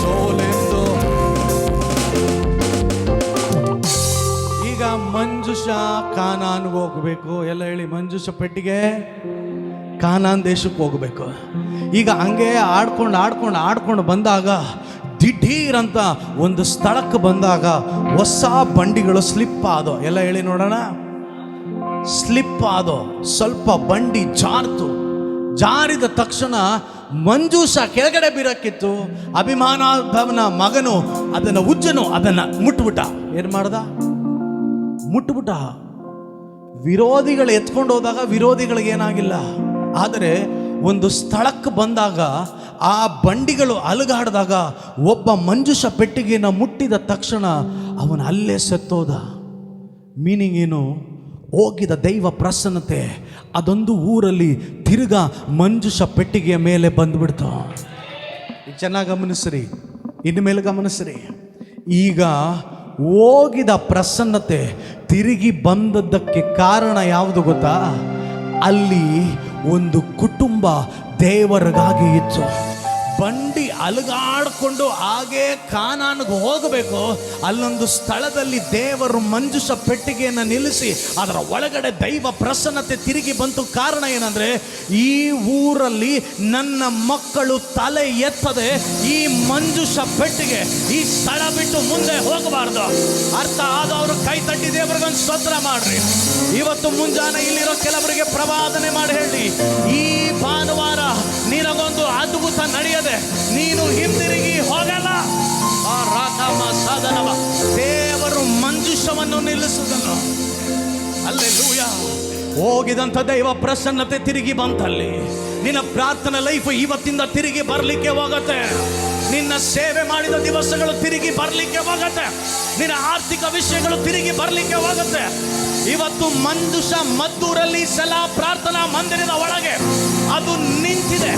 ಸೋಲೆಂದು. ಈಗ ಮಂಜುಷ ಕಾನಾನ್ಗೆ ಹೋಗ್ಬೇಕು. ಎಲ್ಲ ಹೇಳಿ, ಮಂಜುಷ ಪೆಟ್ಟಿಗೆ ಕಾನಾನ್ ದೇಶಕ್ಕೆ ಹೋಗ್ಬೇಕು. ಈಗ ಹಂಗೆ ಆಡ್ಕೊಂಡು ಬಂದಾಗ ದಿಢೀರಂತ ಒಂದು ಸ್ಥಳಕ್ಕೆ ಬಂದಾಗ ಹೊಸ ಬಂಡಿಗಳು ಸ್ಲಿಪ್ ಆದೋ. ಎಲ್ಲ ಹೇಳಿ ನೋಡೋಣ. ಸ್ಲಿಪ್ ಆದೋ, ಸ್ವಲ್ಪ ಬಂಡಿ ಜಾರಿದ ತಕ್ಷಣ ಮಂಜೂಷ ಕೆಳಗಡೆ ಬೀರಕ್ಕಿತ್ತು. ಅಭಿಮಾನಾಭವನ ಮಗನು ಉಜ್ಜನು ಅದನ್ನ ಮುಟ್ಬಿಟ್ಟ. ಏನ್ ಮಾಡ್ದ? ಮುಟ್ಬಿಟ್ಟ. ವಿರೋಧಿಗಳು ಎತ್ಕೊಂಡು ಹೋದಾಗ ವಿರೋಧಿಗಳಿಗೆ ಏನಾಗಿಲ್ಲ, ಆದರೆ ಒಂದು ಸ್ಥಳಕ್ಕೆ ಬಂದಾಗ ಆ ಬಂಡಿಗಳು ಅಲುಗಾಡಿದಾಗ ಒಬ್ಬ ಮಂಜುಷ ಪೆಟ್ಟಿಗೆಯನ್ನು ಮುಟ್ಟಿದ ತಕ್ಷಣ ಅವನು ಅಲ್ಲೇ ಸತ್ತೋದ. ಮೀನಿಂಗ್ ಏನು? ಹೋಗಿದ ದೈವ ಪ್ರಸನ್ನತೆ ಅದೊಂದು ಊರಲ್ಲಿ ತಿರುಗಾ ಮಂಜುಷ ಪೆಟ್ಟಿಗೆಯ ಮೇಲೆ ಬಂದ್ಬಿಡ್ತು. ಈಗ ಚೆನ್ನಾಗಿ ಗಮನಿಸ್ರಿ, ಇನ್ಮೇಲೆ ಗಮನಿಸ್ರಿ. ಈಗ ಹೋಗಿದ ಪ್ರಸನ್ನತೆ ತಿರುಗಿ ಬಂದದ್ದಕ್ಕೆ ಕಾರಣ ಯಾವುದು ಗೊತ್ತಾ? ಅಲ್ಲಿ ಒಂದು ಕುಟುಂಬ ದೇವರಿಗಾಗಿ ಇತ್ತು. ಬಂಡಿ ಅಲುಗಾಡ್ಕೊಂಡು ಹಾಗೆ ಕಾನಾನ್ಗೆ ಹೋಗಬೇಕು. ಅಲ್ಲೊಂದು ಸ್ಥಳದಲ್ಲಿ ದೇವರು ಮಂಜುಷ ಪೆಟ್ಟಿಗೆಯನ್ನು ನಿಲ್ಲಿಸಿ ಅದರ ಒಳಗಡೆ ದೈವ ಪ್ರಸನ್ನತೆ ತಿರುಗಿ ಬಂತು. ಕಾರಣ ಏನಂದ್ರೆ, ಈ ಊರಲ್ಲಿ ನನ್ನ ಮಕ್ಕಳು ತಲೆ ಎತ್ತದೆ ಈ ಮಂಜುಷ ಪೆಟ್ಟಿಗೆ ಈ ಸ್ಥಳ ಬಿಟ್ಟು ಮುಂದೆ ಹೋಗಬಾರ್ದು. ಅರ್ಥ ಆದವರು ಕೈ ತಟ್ಟಿ ದೇವರಿಗೊಂದು ಸ್ತೋತ್ರ ಮಾಡ್ರಿ. ಇವತ್ತು ಮುಂಜಾನೆ ಇಲ್ಲಿರೋ ಕೆಲವರಿಗೆ ಪ್ರವಾದನೆ ಮಾಡಿ ಹೇಳಿ, ಈ ಭಾನುವಾರ ನಿನಗೊಂದು ಅದ್ಭುತ ನಡೆಯದೆ ನೀನು ಹಿಂದಿರುಗಿ ಹೋಗಲ್ಲ. ಆ ರಾಕಮ ಸಾಧನವ ದೇವರು ಮಂಜುಷವನ್ನು ನಿಲ್ಲಿಸುವುದನ್ನು. ಅಲ್ಲೆಲೂಯಾ. ಹೋಗಿದಂಥ ದೈವ ಪ್ರಸನ್ನತೆ ತಿರುಗಿ ಬಂತಲ್ಲಿ. ನಿನ್ನ ಪ್ರಾರ್ಥನಾ ಲೈಫ್ ಇವತ್ತಿಂದ ತಿರುಗಿ ಬರಲಿಕ್ಕೆ ಹೋಗತ್ತೆ. ನಿನ್ನ ಸೇವೆ ಮಾಡಿದ ದಿವಸಗಳು ತಿರುಗಿ ಬರಲಿಕ್ಕೆ ಹೋಗತ್ತೆ. ನಿನ್ನ ಆರ್ಥಿಕ ವಿಷಯಗಳು ತಿರುಗಿ ಬರಲಿಕ್ಕೆ ಹೋಗತ್ತೆ. ಇವತ್ತು ಮಂಜುಷ ಮದ್ದೂರಲ್ಲಿ ಸಲಾ ಪ್ರಾರ್ಥನಾ ಮಂದಿರದ ಒಳಗೆ ಅದು ನಿಂತಿದೆ.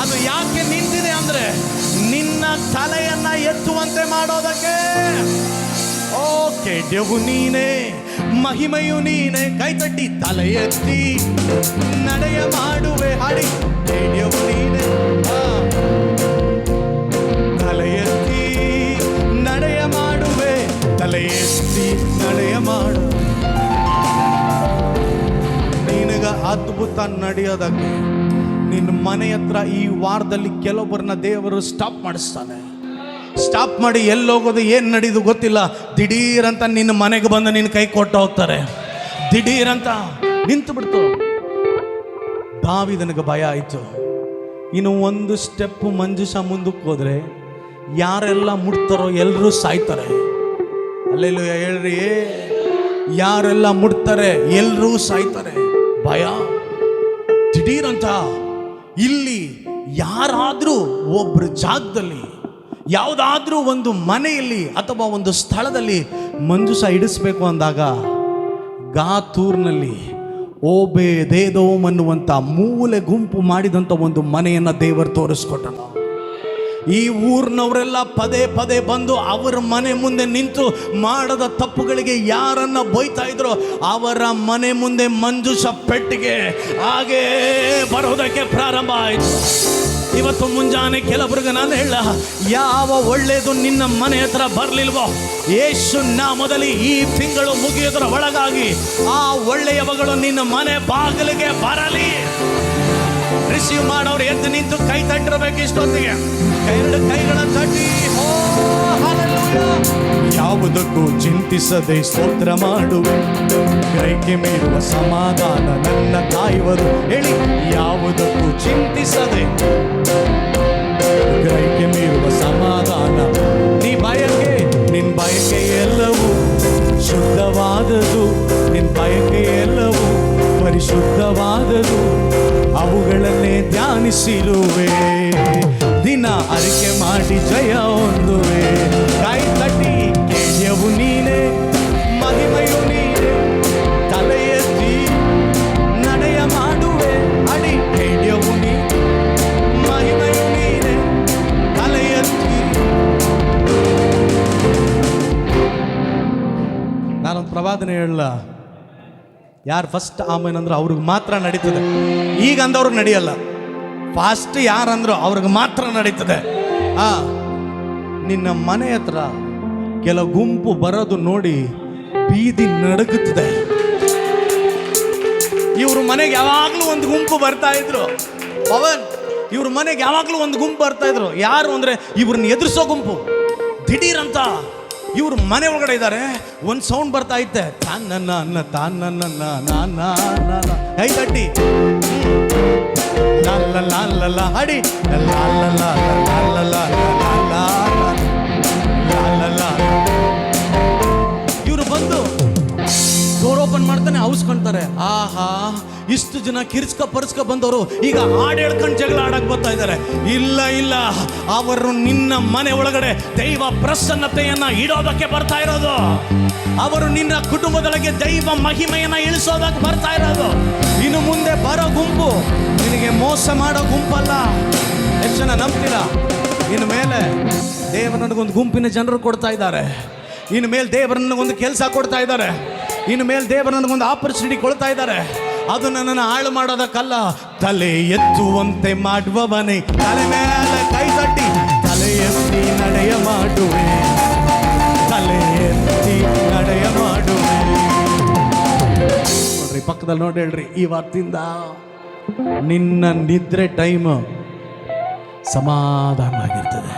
ಅದು ಯಾಕೆ ನಿಂತಿದೆ ಅಂದ್ರೆ ನಿನ್ನ ತಲೆಯನ್ನ ಎತ್ತುವಂತೆ ಮಾಡೋದಕ್ಕೆ. ಓಕೆ, ದೇವು ನೀನೇ, ಮಹಿಮೆಯು ನೀನೇ. ಕೈತಟ್ಟಿ ತಲೆ ಎತ್ತಿ ನಡೆಯ ಮಾಡುವೆ ಹಾಡಿ. ದೇವು ನೀನೇ, ತಲೆ ಎತ್ತಿ ನಡೆಯ ಮಾಡುವೆ, ತಲೆ ಎತ್ತಿ ನಡೆಯ ಮಾಡು. ನಿನಗ ಅದ್ಭುತ ನಡೆಯೋದಕ್ಕೆ ನಿನ್ನ ಮನೆ ಹತ್ರ ಈ ವಾರದಲ್ಲಿ ಕೆಲವೊಬ್ಬರನ್ನ ದೇವರು ಸ್ಟಾಪ್ ಮಾಡಿಸ್ತಾನೆ. ಸ್ಟಾಪ್ ಮಾಡಿ ಎಲ್ಲೋಗೋದು ಏನು ನಡೀದು ಗೊತ್ತಿಲ್ಲ, ದಿಢೀರಂತ ನಿನ್ನ ಮನೆಗೆ ಬಂದು ನಿನ್ನ ಕೈ ಕೊಟ್ಟು ಹೋಗ್ತಾರೆ. ದಿಢೀರಂತ ನಿಂತು ಬಿಡ್ತು. ದಾವೀದನಿಗೆ ಭಯ ಆಯಿತು. ಇನ್ನು ಒಂದು ಸ್ಟೆಪ್ ಮಂಜುಷ ಮುಂದಕ್ಕೆ ಹೋದ್ರೆ ಯಾರೆಲ್ಲ ಮುಟ್ತಾರೋ ಎಲ್ಲರೂ ಸಾಯ್ತಾರೆ. ಅಲ್ಲೆಲ್ಲೂ ಹೇಳ್ರಿ, ಯಾರೆಲ್ಲ ಮುಟ್ತಾರೆ ಎಲ್ಲರೂ ಸಾಯ್ತಾರೆ. ಭಯ. ದಿಢೀರಂತ ಇಲ್ಲಿ ಯಾರಾದರೂ ಒಬ್ಬರ ಜಾಗದಲ್ಲಿ, ಯಾವುದಾದ್ರೂ ಒಂದು ಮನೆಯಲ್ಲಿ ಅಥವಾ ಒಂದು ಸ್ಥಳದಲ್ಲಿ ಮಂಜುಷ ಇಡಿಸ್ಬೇಕು ಅಂದಾಗ ಗಾತೂರ್ನಲ್ಲಿ ಓಬೇದೇದೋಮ್ ಅನ್ನುವಂಥ ಮೂಲೆ ಗುಂಪು ಮಾಡಿದಂಥ ಒಂದು ಮನೆಯನ್ನು ದೇವರು ತೋರಿಸ್ಕೊಟ್ಟನು. ಈ ಊರಿನವರೆಲ್ಲ ಪದೇ ಪದೇ ಬಂದು ಅವರ ಮನೆ ಮುಂದೆ ನಿಂತು ಮಾಡದ ತಪ್ಪುಗಳಿಗೆ ಯಾರನ್ನ ಬೈತಾ ಇದ್ರು ಅವರ ಮನೆ ಮುಂದೆ ಮಂಜುಷ ಪೆಟ್ಟಿಗೆ ಹಾಗೇ ಬರೋದಕ್ಕೆ ಪ್ರಾರಂಭ ಆಯಿತು. ಇವತ್ತು ಮುಂಜಾನೆ ಕೆಲವರಿಗೆ ನಾನು ಹೇಳ, ಯಾವ ಒಳ್ಳೆಯದು ನಿನ್ನ ಮನೆ ಹತ್ರ ಬರಲಿಲ್ವೋ ಯೇಸು ನಾಮದಲ್ಲಿ ಈ ತಿಂಗಳು ಮುಗಿಯೋದರ ಒಳಗಾಗಿ ಆ ಒಳ್ಳೆಯವಗಳು ನಿನ್ನ ಮನೆ ಬಾಗಿಲಿಗೆ ಬರಲಿ. ರಿಸೀವ್ ಮಾಡೋರು ಎದ್ದು ನಿಂತು ಕೈ ತಟ್ಟಿರಬೇಕು. ಇಷ್ಟೊತ್ತಿಗೆ ಎರಡು ಕೈಗಳ ತಟ್ಟಿ ಯಾವುದಕ್ಕೂ ಚಿಂತಿಸದೆ ಸ್ತೋತ್ರ ಮಾಡುವೆ, ಗ್ರಹಿಕೆ ಮೀರುವ ಸಮಾಧಾನ ನನ್ನ ಕಾಯುವುದು. ಹೇಳಿ, ಯಾವುದಕ್ಕೂ ಚಿಂತಿಸದೆ ಗ್ರಹಿಕೆ ಮೀರುವ ಸಮಾಧಾನ. ನಿನ್ ಬಯಕೆ ಎಲ್ಲವೂ ಶುದ್ಧವಾದದು, ನಿನ್ ಬಯಕೆ ಎಲ್ಲವೂ ಪರಿಶುದ್ಧವಾದದು. ಅವುಗಳನ್ನೇ ಧ್ಯಾನಿಸಿರುವೆ, ದಿನ ಅರಿಕೆ ಮಾಡಿ ಜಯ ಹೊಂದುವೆ. ಕೈ ತಟ್ಟಿ ಕೇಳ್ಯವು ನೀನೆ, ಮಹಿಮೆಯು ನೀನೆ, ತಲೆ ಎತ್ತಿ ನಡೆಯ ಮಾಡುವೆ. ಅಡಿ ಕೇಳ್ಯವು ನೀ, ಮಹಿಮೆಯು ನೀನೆ, ತಲೆ ಎತ್ತಿ. ನಾನೊಂದು ಪ್ರವಾದನೆ ಹೇಳಲ್ಲ, ಯಾರು ಫಸ್ಟ್ ಆಮೇನ್ ಅಂದ್ರೆ ಅವ್ರಿಗೆ ಮಾತ್ರ ನಡೀತದೆ. ಈಗ ಅಂದವ್ರಿಗೆ ನಡೆಯಲ್ಲ. ಫಾಸ್ಟ್ ಯಾರಂದ್ರು ಅವ್ರಿಗೆ ಮಾತ್ರ ನಡೀತದೆ. ನಿನ್ನ ಮನೆ ಹತ್ರ ಕೆಲ ಗುಂಪು ಬರೋದು ನೋಡಿ ಬೀದಿ ನಡುಗುತ್ತದೆ. ಇವ್ರ ಮನೆಗೆ ಯಾವಾಗ್ಲೂ ಒಂದು ಗುಂಪು ಬರ್ತಾ ಇದ್ರು. ಪವನ್, ಇವ್ರ ಮನೆಗೆ ಯಾವಾಗ್ಲೂ ಒಂದು ಗುಂಪು ಬರ್ತಾ ಇದ್ರು. ಯಾರು ಅಂದ್ರೆ ಇವ್ರನ್ನ ಎದುರಿಸೋ ಗುಂಪು. ದಿಢೀರಂತ ಇವ್ರ ಮನೆ ಒಳಗಡೆ ಇದ್ದಾರೆ. ಒಂದು ಸೌಂಡ್ ಬರ್ತಾ ಇತ್ತೆ, ತಾನ್ನ ಕೈ ತಟ್ಟಿ ಲಾಲ ಹಡಿ ಇವರು ಬಂದು ಡೋರ್ ಓಪನ್ ಮಾಡ್ತಾನೆ, ಔಸ್ಕೊಂತಾರೆ. ಆಹಾ, ಇಷ್ಟು ಜನ ಕಿರ್ಚ್ಕ ಬಂದವರು ಈಗ ಹಾಡು ಹೇಳ್ಕೊಂಡು ಜಗಳ ಆಡಕ್ ಬರ್ತಾ ಇದ್ದಾರೆ. ಇಲ್ಲ, ಅವರು ನಿನ್ನ ಮನೆ ಒಳಗಡೆ ದೈವ ಪ್ರಸನ್ನತೆಯನ್ನ ಇಡೋದಕ್ಕೆ ಬರ್ತಾ ಇರೋದು. ಅವರು ನಿನ್ನ ಕುಟುಂಬದೊಳಗೆ ದೈವ ಮಹಿಮೆಯನ್ನ ಇಳಿಸೋದಕ್ಕೆ ಬರ್ತಾ ಇರೋದು. ಇನ್ನು ಮುಂದೆ ಬರೋ ಗುಂಪು ನಿನಗೆ ಮೋಸ ಮಾಡೋ ಗುಂಪಲ್ಲ. ಎಷ್ಟು ಜನ ನಂಬ್ತೀರಾ? ಇನ್ನು ಮೇಲೆ ದೇವರು ನನಗೊಂದು ಗುಂಪಿನ ಜನರು ಕೊಡ್ತಾ ಇದ್ದಾರೆ. ಇನ್ನು ಮೇಲೆ ದೇವರು ನನಗೊಂದು ಕೆಲಸ ಕೊಡ್ತಾ ಇದ್ದಾರೆ. ಇನ್ನು ಮೇಲೆ ದೇವರು ನನಗೊಂದು ಆಪರ್ಚುನಿಟಿ ಕೊಡ್ತಾ ಇದ್ದಾರೆ. ಅದು ನನ್ನನ್ನು ಹಾಳು ಮಾಡೋದಕ್ಕಲ್ಲ, ತಲೆ ಎತ್ತುವಂತೆ ಮಾಡುವವನೇ. ತಲೆ ಮೇಲೆ ಕೈ ತಟ್ಟಿ ತಲೆ ಎತ್ತಿ ನಡೆಯ ಮಾಡುವೆ, ತಲೆ ಎತ್ತಿ ನಡೆಯ ಮಾಡುವೆ. ನೋಡ್ರಿ, ಪಕ್ಕದಲ್ಲಿ ನೋಡಿ ಹೇಳ್ರಿ, ಇವತ್ತಿಂದ ನಿನ್ನ ನಿದ್ರೆ ಟೈಮ್ ಸಮಾಧಾನವಾಗಿರ್ತದೆ.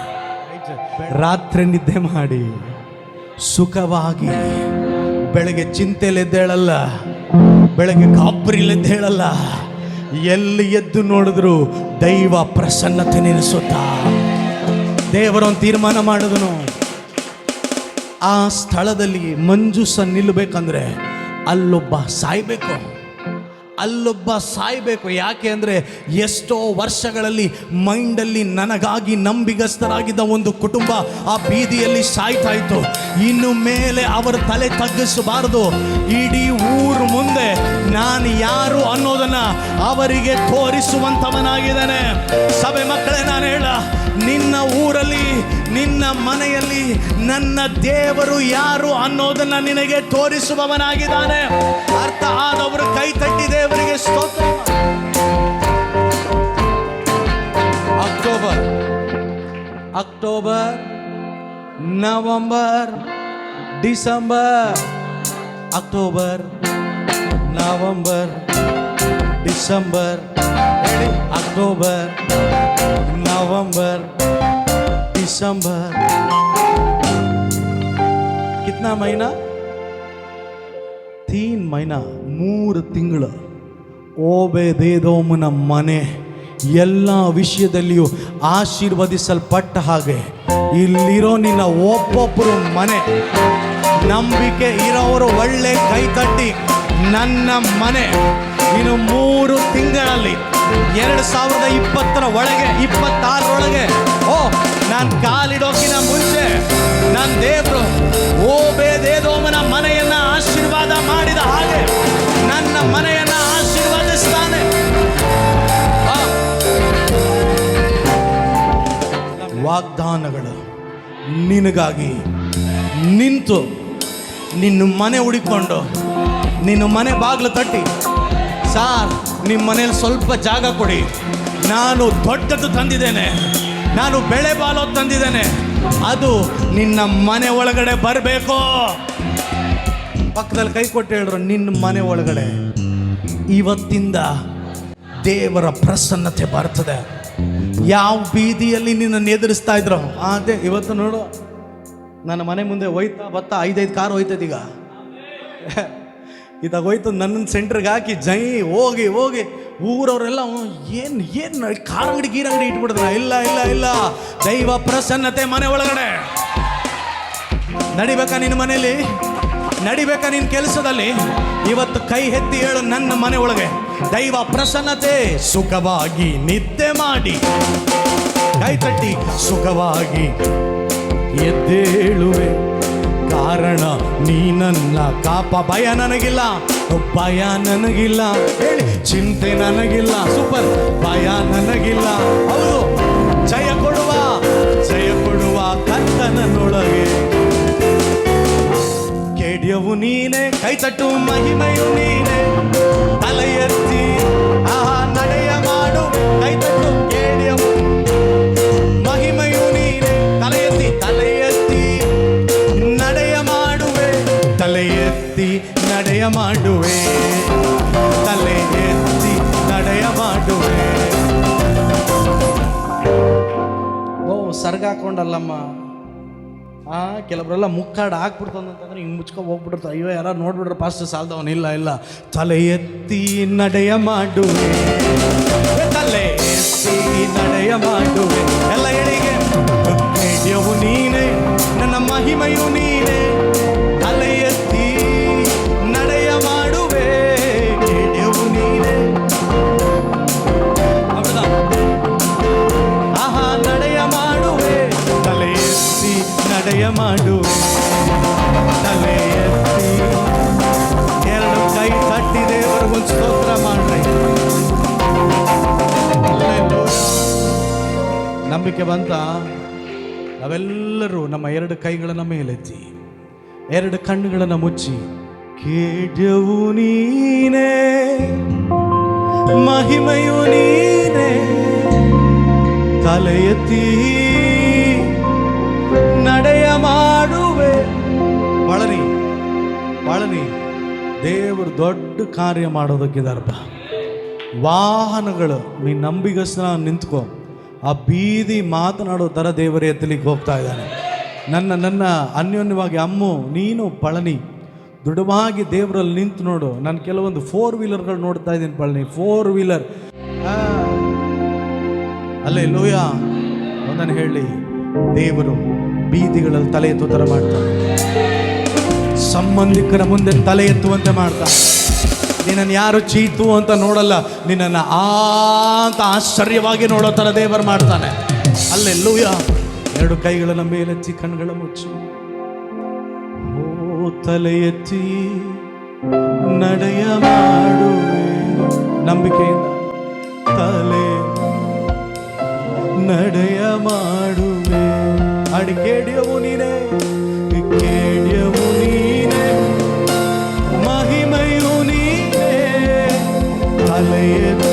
ರಾತ್ರಿ ನಿದ್ದೆ ಮಾಡಿ ಸುಖವಾಗಿ ಬೆಳಗ್ಗೆ ಚಿಂತೆಲೆದ್ದೇಳಲ್ಲ, ಬೆಳಗ್ಗೆ ಕಾಪರಿಲೆದ್ದೇಳಲ್ಲ. ಎಲ್ಲಿ ಎದ್ದು ನೋಡಿದ್ರು ದೈವ ಪ್ರಸನ್ನತೆ ನಿಲ್ಲಿಸುತ್ತ ದೇವರೊಂದು ತೀರ್ಮಾನ ಮಾಡಿದನು. ಆ ಸ್ಥಳದಲ್ಲಿ ಮಂಜುಷ ನಿಲ್ಲಬೇಕಂದ್ರೆ ಅಲ್ಲೊಬ್ಬ ಸಾಯ್ಬೇಕು. ಅಲ್ಲೊಬ್ಬ ಸಾಯ್ಬೇಕು. ಯಾಕೆ ಅಂದರೆ ಎಷ್ಟೋ ವರ್ಷಗಳಲ್ಲಿ ಮೈಂಡಲ್ಲಿ ನನಗಾಗಿ ನಂಬಿಗಸ್ತರಾಗಿದ್ದ ಒಂದು ಕುಟುಂಬ ಆ ಬೀದಿಯಲ್ಲಿ ಸಾಯ್ತಾ ಇತ್ತು. ಇನ್ನು ಮೇಲೆ ಅವರ ತಲೆ ತಗ್ಗಿಸಬಾರದು. ಇಡೀ ಊರು ಮುಂದೆ ನಾನು ಯಾರು ಅನ್ನೋದನ್ನ ಅವರಿಗೆ ತೋರಿಸುವಂತವನಾಗಿದ್ದಾನೆ. ಸಭೆ ಮಕ್ಕಳೇ, ನಾನು ಹೇಳ, ನಿನ್ನ ಊರಲ್ಲಿ, ನಿನ್ನ ಮನೆಯಲ್ಲಿ ನನ್ನ ದೇವರು ಯಾರು ಅನ್ನೋದನ್ನ ನಿನಗೆ ತೋರಿಸುವವನಾಗಿದ್ದಾನೆ. ಅರ್ಥ ಆದವರು ಕೈ ತಟ್ಟಿ ದೇವರಿಗೆ ಸ್ತೋತ್ರ. October, November, December. October, November, December. ಹೇಳಿ, ಅಕ್ಟೋಬರ್, नवंबर, दिसंबर. कितना महीना? 3 महीना, 3 ತಿಂಗಳು. ಓಬೇದೇದೋಮನ ಮನೆ ಎಲ್ಲ ವಿಷಯದಲ್ಲಿಯೂ ಆಶೀರ್ವದಿಸಲ್ಪಟ್ಟ ಹಾಗೆ ಇಲ್ಲಿರೋ ನಿನ್ನ ಒಬ್ಬೊಬ್ಬರು ಮನೆ, ನಂಬಿಕೆ ಇರೋರು ಒಳ್ಳೆ ಕೈ ತಟ್ಟಿ, ನನ್ನ ಮನೆ ಇನ್ನು 3 ತಿಂಗಳಲ್ಲಿ 2020 ಒಳಗೆ 26 ನಾನು ಕಾಲಿಡೋಕಿನ ಮುಂಚೆ ನನ್ನ ದೇವರು ಓಬೇದೇದೋಮನ ಮನೆಯನ್ನ ಆಶೀರ್ವಾದ ಮಾಡಿದ ಹಾಗೆ ನನ್ನ ಮನೆಯನ್ನ ಆಶೀರ್ವಾದಿಸ್ತಾನೆ. ವಾಗ್ದಾನಗಳು ನಿನಗಾಗಿ ನಿಂತು ನಿನ್ನ ಮನೆ ಹುಡಿಕೊಂಡು ನಿನ್ನ ಮನೆ ಬಾಗಿಲು ತಟ್ಟಿ, ಸಾರ್ ನಿಮ್ಮ ಮನೇಲಿ ಸ್ವಲ್ಪ ಜಾಗ ಕೊಡಿ, ನಾನು ದೊಡ್ಡದು ತಂದಿದ್ದೇನೆ, ನಾನು ಬೆಳೆ ಬಾಲೋ ತಂದಿದ್ದೇನೆ, ಅದು ನಿನ್ನ ಮನೆ ಒಳಗಡೆ ಬರಬೇಕು. ಪಕ್ಕದಲ್ಲಿ ಕೈ ಕೊಟ್ಟು ಹೇಳ್ರು, ನಿನ್ನ ಮನೆ ಒಳಗಡೆ ಇವತ್ತಿಂದ ದೇವರ ಪ್ರಸನ್ನತೆ ಬರ್ತದೆ. ಯಾವ ಬೀದಿಯಲ್ಲಿ ನಿನ್ನನ್ನು ಎದುರಿಸ್ತಾ ಇದ್ರು ಅದೇ ಇವತ್ತು ನೋಡು. ನನ್ನ ಮನೆ ಮುಂದೆ ಹೋಯ್ತಾ ಬತ್ತಾ 5 ಕಾರ್ ಹೋಯ್ತದ. ಈಗ ಇದಾಗ ಹೋಯ್ತು, ನನ್ನನ್ನು ಸೆಂಟ್ರಿಗೆ ಹಾಕಿ ಜೈ ಹೋಗಿ ಹೋಗಿ ಊರವರೆಲ್ಲ ಏನು ಕಾರಂಗಡಿ ಗೀರಂಗಡಿ ಇಟ್ಬಿಡಿದ್ರ. ಇಲ್ಲ ಇಲ್ಲ ಇಲ್ಲ, ದೈವ ಪ್ರಸನ್ನತೆ ಮನೆ ಒಳಗಡೆ ನಡಿಬೇಕಾ? ನಿನ್ನ ಮನೆಯಲ್ಲಿ ನಡಿಬೇಕಾ? ನಿನ್ನ ಕೆಲಸದಲ್ಲಿ ಇವತ್ತು ಕೈ ಎತ್ತಿ ಹೇಳು, ನನ್ನ ಮನೆ ಒಳಗೆ ದೈವ ಪ್ರಸನ್ನತೆ. ಸುಖವಾಗಿ ನಿದ್ದೆ ಮಾಡಿ ಕೈ ತಟ್ಟಿ ಸುಖವಾಗಿ ಎದ್ದೇಳುವೆ, ಕಾರಣ ನೀ ನನ್ನ ಕಾಪ. ಭಯ ನನಗಿಲ್ಲ, ಭಯ ನನಗಿಲ್ಲ, ಹೇಳಿ, ಚಿಂತೆ ನನಗಿಲ್ಲ. ಸೂಪರ್, ಭಯ ನನಗಿಲ್ಲ. ಹೌದು, ಜಯ ಕೊಡುವ ಕರ್ತನನೊಳಗೆ ಕೇಡ್ಯವು ನೀನೆ. ಕೈ ತಟ್ಟು, ಮಹಿಮೆಯು ನೀನೆ. ತಲೆ ಎತ್ತಿ ನಡೆಯ ಮಾಡು, ಕೈ ತಟ್ಟು, ಕೇಡ್ಯವು ಮಹಿಮೆಯು ನೀನೆ. ತಲೆ ಎತ್ತಿ ನಡೆಯ ಮಾಡುವೆ, ತಲೆ ಎತ್ತಿ ನಡೆಯ ಮಾಡುವೆ, ತಲೆ ಎತ್ತಿ ನಡೆಯ ಮಾಡುವೆ. ಓ, ಸರ್ಗ ಹಾಕೊಂಡಲ್ಲಮ್ಮ. ಕೆಲವರೆಲ್ಲ ಮುಕ್ಕಾಡು ಹಾಕ್ಬಿಡ್ತಂತಂದ್ರೆ ಹಿಂಗೆ ಮುಚ್ಕೊಂಡು ಹೋಗ್ಬಿಡ್ತಾರೆ. ಅಯ್ಯೋ, ಯಾರು ನೋಡ್ಬಿಟ್ರೆ ಪಾಸ್ಟ್ ಸಾಲದವನು. ಇಲ್ಲ ಇಲ್ಲ, ತಲೆ ಎತ್ತಿ ನಡೆಯ ಮಾಡುವೆ, ತಲೆ ಎತ್ತಿ ನಡೆಯ ಮಾಡುವೆ. ಎಲ್ಲ ಎಳೆಗೆ ಕೇಡ್ಯವು ನೀನೆ, ನನ್ನ ಮಹಿಮೆಯು ನೀನೆ. ತಲೆ ಎತ್ತಿ ನಡೆಯ ಮಾಡುವೆ, ಕೇಡ್ಯವು ನೀನೆ. ಆಹಾ, ನಡೆಯ ಮಾಡುವೆ, ತಲೆ ಎತ್ತಿ ನಡೆಯ ಮಾಡುವೆ, ತಲೆ ಎತ್ತಿ. 2 ಕೈ ತಟ್ಟಿ ದೇವರಿಗೊಂದು ಸ್ತೋತ್ರ ಮಾಡ್ರಿ. ನಂಬಿಕೆ ಬಂತ? ನಾವೆಲ್ಲರೂ ನಮ್ಮ 2 ಕೈಗಳನ್ನು ಮೇಲೆತ್ತಿ 2 ಕಣ್ಣುಗಳನ್ನು ಮುಚ್ಚಿ, ಕೇಡ್ಯವು ನೀನೇ, ಮಹಿಮೆಯು ನೀನೇ. ತಲೆ ಎತ್ತಿ ನಡೆಯ ಮಾಡುವೆ. ಬಾಳನಿ ದೇವರು ದೊಡ್ಡ ಕಾರ್ಯ ಮಾಡೋದಕ್ಕಿದಾರಪ್ಪ. ವಾಹನಗಳು ನೀ ನಂಬಿಗಸ್ನ ನಿಂತ್ಕೋ. ಆ ಬೀದಿ ಮಾತನಾಡೋ ಥರ ದೇವರೇ ಎತ್ತಲಿಕ್ಕೆ ಹೋಗ್ತಾ ಇದ್ದಾನೆ. ನನ್ನ ಅನ್ಯೋನ್ಯವಾಗಿ ಅಮ್ಮು, ನೀನು ಪಳನಿ ದೃಢವಾಗಿ ದೇವರಲ್ಲಿ ನಿಂತು ನೋಡು. ನಾನು ಕೆಲವೊಂದು 4 ವೀಲರ್ಗಳು ನೋಡ್ತಾ ಇದ್ದೀನಿ ಪಳನಿ. 4 ವೀಲರ್ ಅಲ್ಲೇ ಲೂಯ. ಒಂದನ್ನು ಹೇಳಿ, ದೇವರು ಬೀದಿಗಳಲ್ಲಿ ತಲೆ ಎತ್ತುವ ಥರ ಮಾಡ್ತಾನೆ. ಸಂಬಂಧಿಕರ ಮುಂದೆ ತಲೆ ಎತ್ತುವಂತೆ ಮಾಡ್ತಾನೆ. ನಿನ್ನನ್ನು ಯಾರು ಚೀತು ಅಂತ ನೋಡಲ್ಲ, ನಿನ್ನನ್ನು ಅಂತ ಆಶ್ಚರ್ಯವಾಗಿ ನೋಡೋ ಥರ ದೇವರು ಮಾಡ್ತಾನೆ. ಅಲ್ಲೆಲ್ಲೂಯ. ಎರಡು ಕೈಗಳನ್ನು ಮೇಲೆತ್ತಿ ಕಣ್ಗಳ ಮುಚ್ಚು. ಓ ತಲೆ ಎತ್ತಿ ನಡೆಯ ಮಾಡುವೆ ನಂಬಿಕೆಯಿಂದ, ತಲೆ ನಡೆಯ ಮಾಡುವೆ. ಅಡಿ ಕೇಳಿಯವು ನೀನೇ, ಕೇಳಿಯವು ನೀನೇ, ಮಹಿಮೆಯು ನೀನೇ, ತಲೆ ಎತ್ತಿ